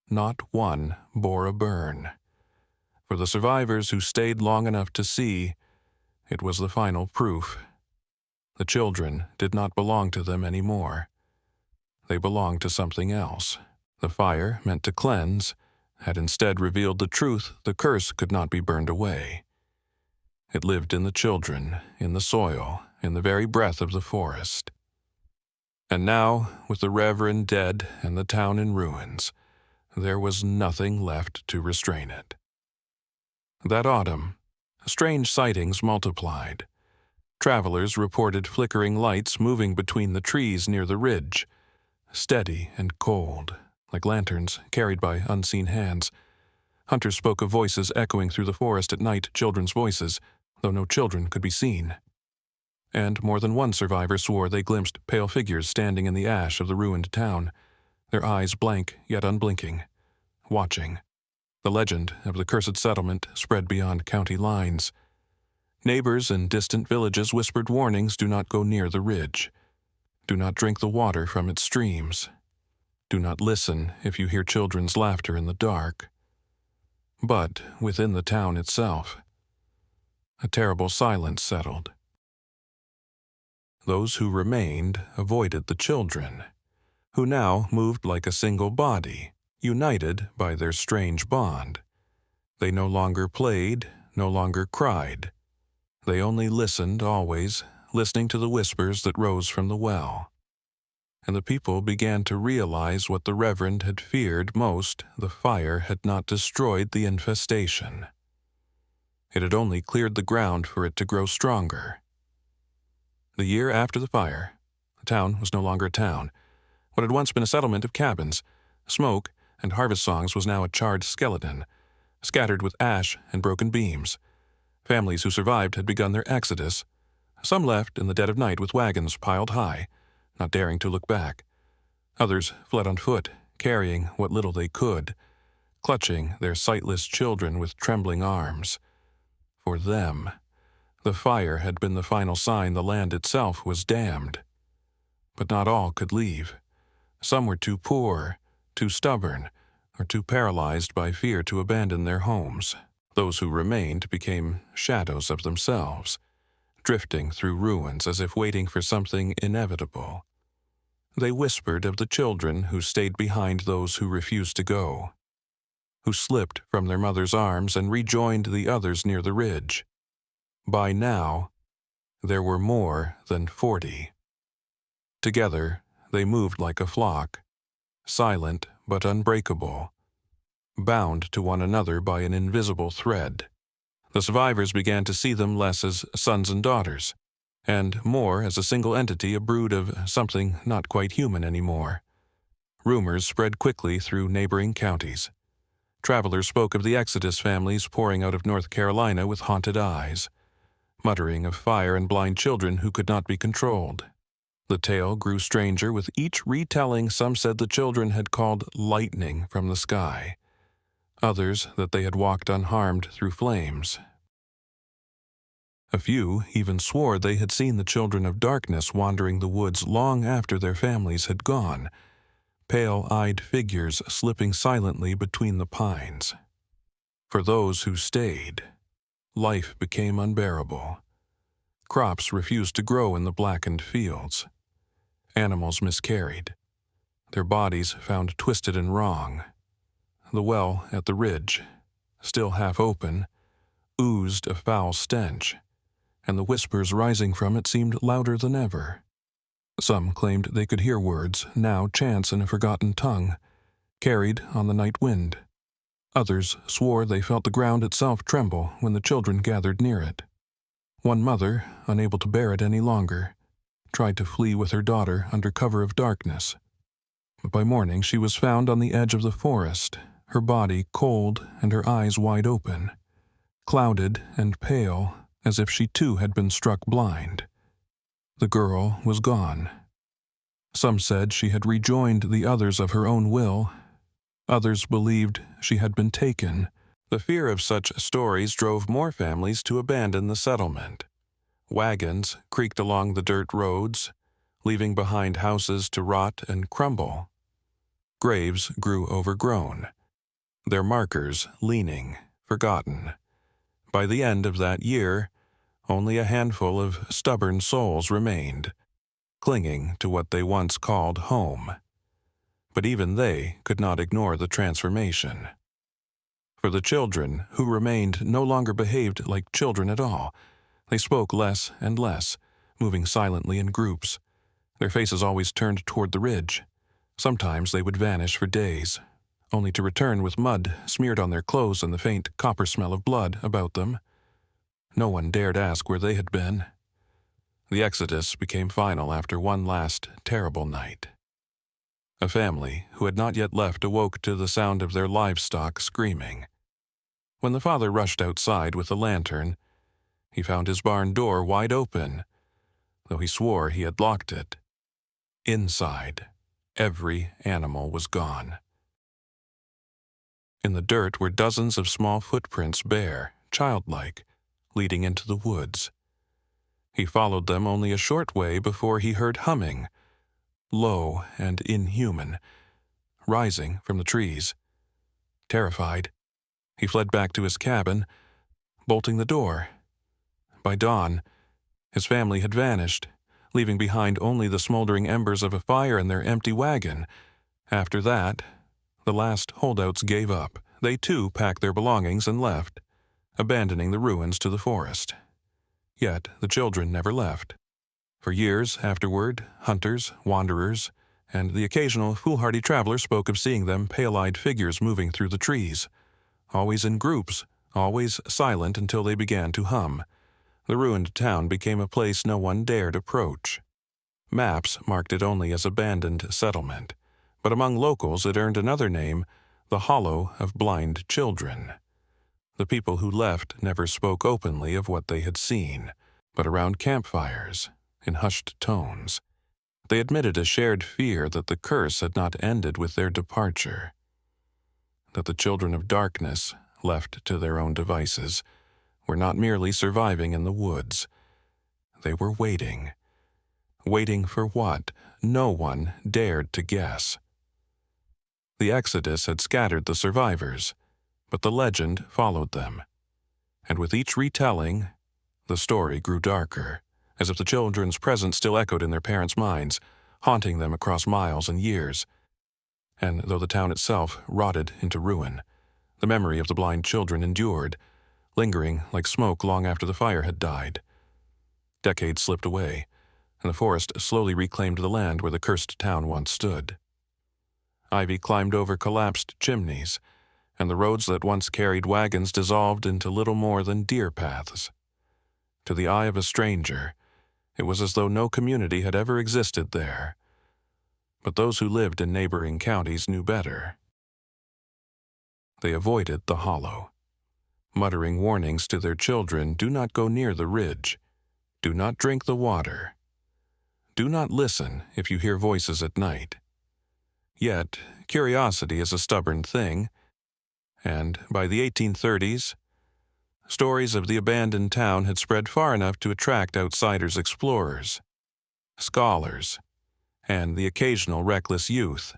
Not one bore a burn. For the survivors who stayed long enough to see, it was the final proof. The children did not belong to them anymore. They belonged to something else. The fire, meant to cleanse, had instead revealed the truth the curse could not be burned away. It lived in the children, in the soil, in the very breath of the forest. And now, with the Reverend dead and the town in ruins, there was nothing left to restrain it. That autumn, strange sightings multiplied. Travelers reported flickering lights moving between the trees near the ridge, steady and cold, like lanterns carried by unseen hands. Hunters spoke of voices echoing through the forest at night, children's voices, though no children could be seen. And more than one survivor swore they glimpsed pale figures standing in the ash of the ruined town, their eyes blank yet unblinking, watching. The legend of the cursed settlement spread beyond county lines. Neighbors in distant villages whispered warnings: do not go near the ridge. Do not drink the water from its streams. Do not listen if you hear children's laughter in the dark. But within the town itself, a terrible silence settled. Those who remained avoided the children, who now moved like a single body, united by their strange bond. They no longer played, no longer cried. They only listened always, listening to the whispers that rose from the well. And the people began to realize what the Reverend had feared most: the fire had not destroyed the infestation. It had only cleared the ground for it to grow stronger. The year after the fire, the town was no longer a town. What had once been a settlement of cabins, smoke, and harvest songs was now a charred skeleton, scattered with ash and broken beams. Families who survived had begun their exodus. Some left in the dead of night with wagons piled high, not daring to look back. Others fled on foot, carrying what little they could, clutching their sightless children with trembling arms. For them, the fire had been the final sign the land itself was damned. But not all could leave. Some were too poor, too stubborn, or too paralyzed by fear to abandon their homes. Those who remained became shadows of themselves, drifting through ruins as if waiting for something inevitable. They whispered of the children who stayed behind those who refused to go, who slipped from their mother's arms and rejoined the others near the ridge. By now, there were more than 40. Together, they moved like a flock, silent but unbreakable, bound to one another by an invisible thread. The survivors began to see them less as sons and daughters, and more as a single entity, a brood of something not quite human anymore. Rumors spread quickly through neighboring counties. Travelers spoke of the Exodus families pouring out of North Carolina with haunted eyes, muttering of fire and blind children who could not be controlled. The tale grew stranger with each retelling. Some said the children had called lightning from the sky, others that they had walked unharmed through flames. A few even swore they had seen the children of darkness wandering the woods long after their families had gone, pale-eyed figures slipping silently between the pines. For those who stayed, life became unbearable. Crops refused to grow in the blackened fields. Animals miscarried, their bodies found twisted and wrong. The well at the ridge, still half open, oozed a foul stench, and the whispers rising from it seemed louder than ever. Some claimed they could hear words, now chants in a forgotten tongue, carried on the night wind. Others swore they felt the ground itself tremble when the children gathered near it. One mother, unable to bear it any longer, tried to flee with her daughter under cover of darkness. But by morning she was found on the edge of the forest, her body cold and her eyes wide open, clouded and pale, as if she too had been struck blind. The girl was gone. Some said she had rejoined the others of her own will, Others believed she had been taken. The fear of such stories drove more families to abandon the settlement. Wagons creaked along the dirt roads, leaving behind houses to rot and crumble. Graves grew overgrown, their markers leaning, forgotten. By the end of that year, only a handful of stubborn souls remained, clinging to what they once called home. But even they could not ignore the transformation. For the children who remained no longer behaved like children at all. They spoke less and less, moving silently in groups, their faces always turned toward the ridge. Sometimes they would vanish for days, only to return with mud smeared on their clothes and the faint copper smell of blood about them. No one dared ask where they had been. The exodus became final after one last terrible night. A family who had not yet left awoke to the sound of their livestock screaming. When the father rushed outside with a lantern, he found his barn door wide open, though he swore he had locked it. Inside, every animal was gone. In the dirt were dozens of small footprints, bare, childlike, leading into the woods. He followed them only a short way before he heard humming, low and inhuman, rising from the trees. Terrified, he fled back to his cabin, bolting the door. By dawn, his family had vanished, leaving behind only the smoldering embers of a fire and their empty wagon. After that, the last holdouts gave up. They too packed their belongings and left, abandoning the ruins to the forest. Yet the children never left. For years afterward, hunters, wanderers, and the occasional foolhardy traveler spoke of seeing them pale-eyed figures moving through the trees, always in groups, always silent until they began to hum. The ruined town became a place no one dared approach. Maps marked it only as abandoned settlement, but among locals it earned another name, the Hollow of Blind Children. The people who left never spoke openly of what they had seen, but around campfires, in hushed tones, they admitted a shared fear that the curse had not ended with their departure, that the children of darkness, left to their own devices, were not merely surviving in the woods. They were waiting. Waiting for what? No one dared to guess. The exodus had scattered the survivors, but the legend followed them. And with each retelling, the story grew darker, as if the children's presence still echoed in their parents' minds, haunting them across miles and years. And though the town itself rotted into ruin, the memory of the blind children endured, lingering like smoke long after the fire had died. Decades slipped away, and the forest slowly reclaimed the land where the cursed town once stood. Ivy climbed over collapsed chimneys, and the roads that once carried wagons dissolved into little more than deer paths. To the eye of a stranger, it was as though no community had ever existed there. But those who lived in neighboring counties knew better. They avoided the hollow, muttering warnings to their children: do not go near the ridge, do not drink the water, do not listen if you hear voices at night. Yet, curiosity is a stubborn thing, and by the 1830s, stories of the abandoned town had spread far enough to attract outsiders, explorers, scholars, and the occasional reckless youth.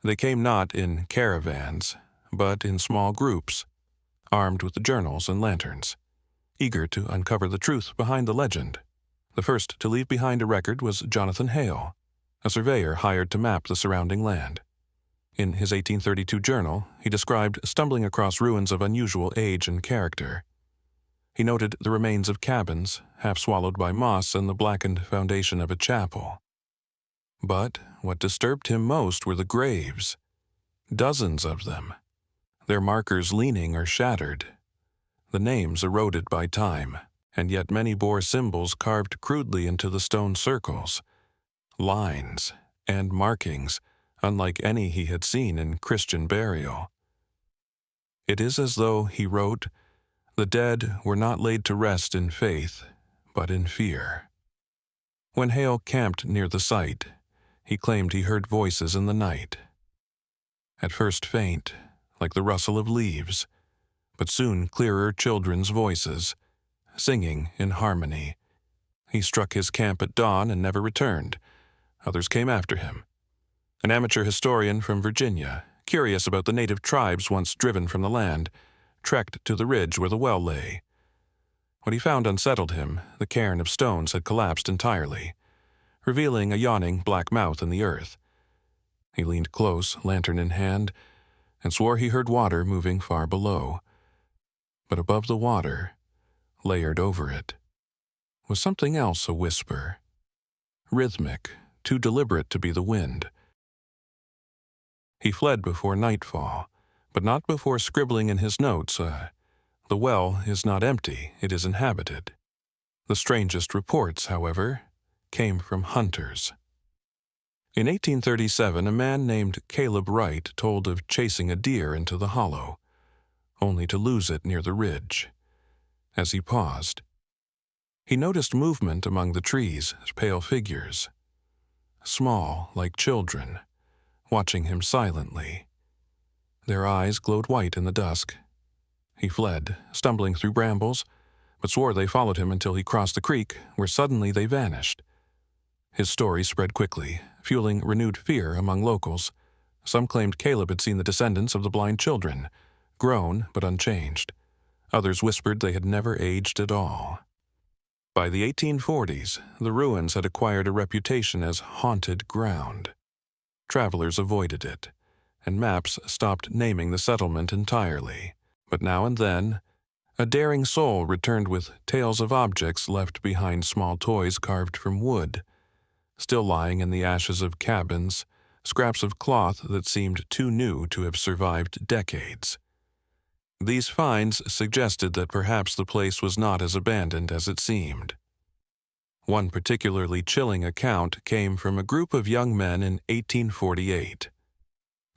They came not in caravans, but in small groups, armed with journals and lanterns, eager to uncover the truth behind the legend. The first to leave behind a record was Jonathan Hale, a surveyor hired to map the surrounding land. In his 1832 journal, he described stumbling across ruins of unusual age and character. He noted the remains of cabins, half swallowed by moss, and the blackened foundation of a chapel. But what disturbed him most were the graves, dozens of them, their markers leaning or shattered, the names eroded by time, and yet many bore symbols carved crudely into the stone circles, lines and markings unlike any he had seen in Christian burial. It is as though, he wrote, the dead were not laid to rest in faith, but in fear. When Hale camped near the site, he claimed he heard voices in the night. At first faint, like the rustle of leaves, but soon clearer children's voices, singing in harmony. He struck his camp at dawn and never returned. Others came after him. An amateur historian from Virginia, curious about the native tribes once driven from the land, trekked to the ridge where the well lay. What he found unsettled him. The cairn of stones had collapsed entirely, revealing a yawning black mouth in the earth. He leaned close, lantern in hand, and swore he heard water moving far below. But above the water, layered over it, was something else, a whisper. Rhythmic, too deliberate to be the wind. He fled before nightfall, but not before scribbling in his notes, "The well is not empty, it is inhabited." The strangest reports, however, came from hunters. In 1837, a man named Caleb Wright told of chasing a deer into the hollow, only to lose it near the ridge. As he paused, he noticed movement among the trees, pale figures, small like children, watching him silently. Their eyes glowed white in the dusk. He fled, stumbling through brambles, but swore they followed him until he crossed the creek, where suddenly they vanished. His story spread quickly, fueling renewed fear among locals. Some claimed Caleb had seen the descendants of the blind children, grown but unchanged. Others whispered they had never aged at all. By the 1840s, the ruins had acquired a reputation as haunted ground. Travelers avoided it, and maps stopped naming the settlement entirely. But now and then, a daring soul returned with tales of objects left behind, small toys carved from wood, still lying in the ashes of cabins, scraps of cloth that seemed too new to have survived decades. These finds suggested that perhaps the place was not as abandoned as it seemed. One particularly chilling account came from a group of young men in 1848.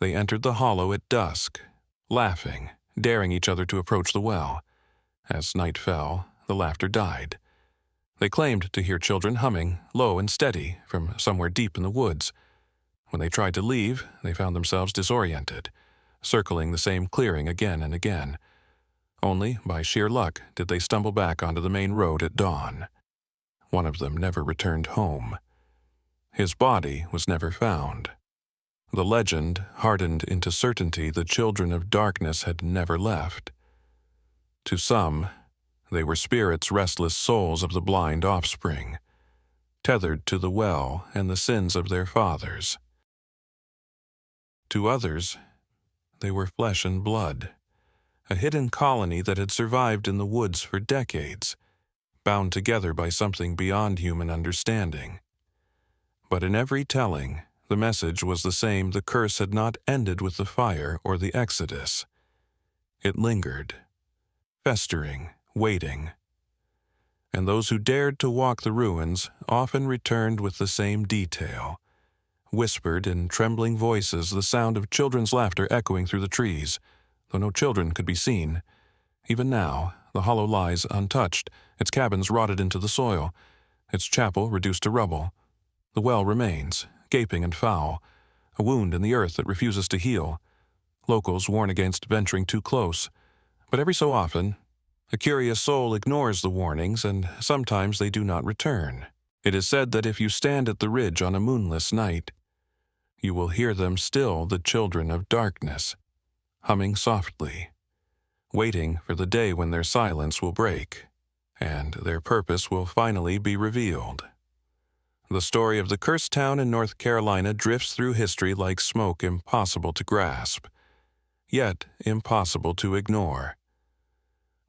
They entered the hollow at dusk, laughing, daring each other to approach the well. As night fell, the laughter died. They claimed to hear children humming, low and steady, from somewhere deep in the woods. When they tried to leave, they found themselves disoriented, circling the same clearing again and again. Only by sheer luck did they stumble back onto the main road at dawn. One of them never returned home. His body was never found. The legend hardened into certainty the children of darkness had never left. To some, they were spirits, restless souls of the blind offspring, tethered to the well and the sins of their fathers. To others, they were flesh and blood, a hidden colony that had survived in the woods for decades, bound together by something beyond human understanding. But in every telling, the message was the same: the curse had not ended with the fire or the exodus. It lingered, festering, waiting. And those who dared to walk the ruins often returned with the same detail, whispered in trembling voices, the sound of children's laughter echoing through the trees, though no children could be seen. Even now, the hollow lies untouched, its cabins rotted into the soil, its chapel reduced to rubble. The well remains, gaping and foul, a wound in the earth that refuses to heal. Locals warn against venturing too close, but every so often, a curious soul ignores the warnings, and sometimes they do not return. It is said that if you stand at the ridge on a moonless night, you will hear them still, the children of darkness, humming softly, waiting for the day when their silence will break, and their purpose will finally be revealed. The story of the cursed town in North Carolina drifts through history like smoke, impossible to grasp, yet impossible to ignore.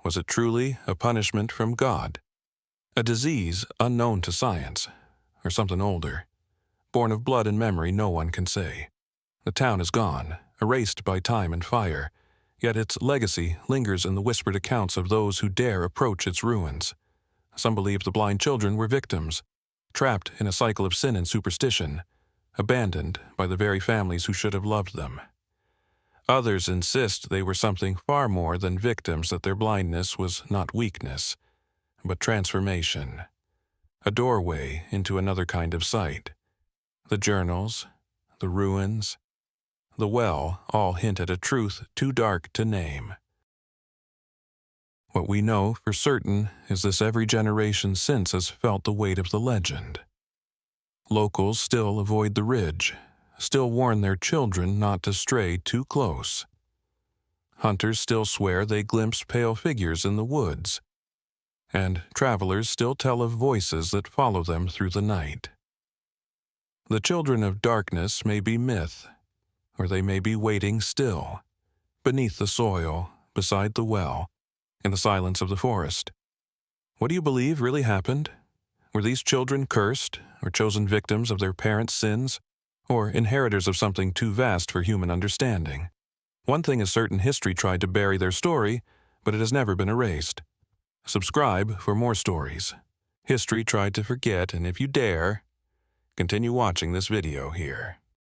Was it truly a punishment from God? A disease unknown to science, or something older, born of blood and memory no one can say? The town is gone, erased by time and fire, yet its legacy lingers in the whispered accounts of those who dare approach its ruins. Some believe the blind children were victims, trapped in a cycle of sin and superstition, abandoned by the very families who should have loved them. Others insist they were something far more than victims, that their blindness was not weakness, but transformation, a doorway into another kind of sight. The journals, the ruins, the well all hint at a truth too dark to name. What we know for certain is this: every generation since has felt the weight of the legend. Locals still avoid the ridge, still warn their children not to stray too close. Hunters still swear they glimpse pale figures in the woods, and travelers still tell of voices that follow them through the night. The children of darkness may be myth, or they may be waiting still, beneath the soil, beside the well, in the silence of the forest. What do you believe really happened? Were these children cursed, or chosen victims of their parents' sins, or inheritors of something too vast for human understanding? One thing is certain: history tried to bury their story, but it has never been erased. Subscribe for more stories. History tried to forget, and if you dare, continue watching this video here.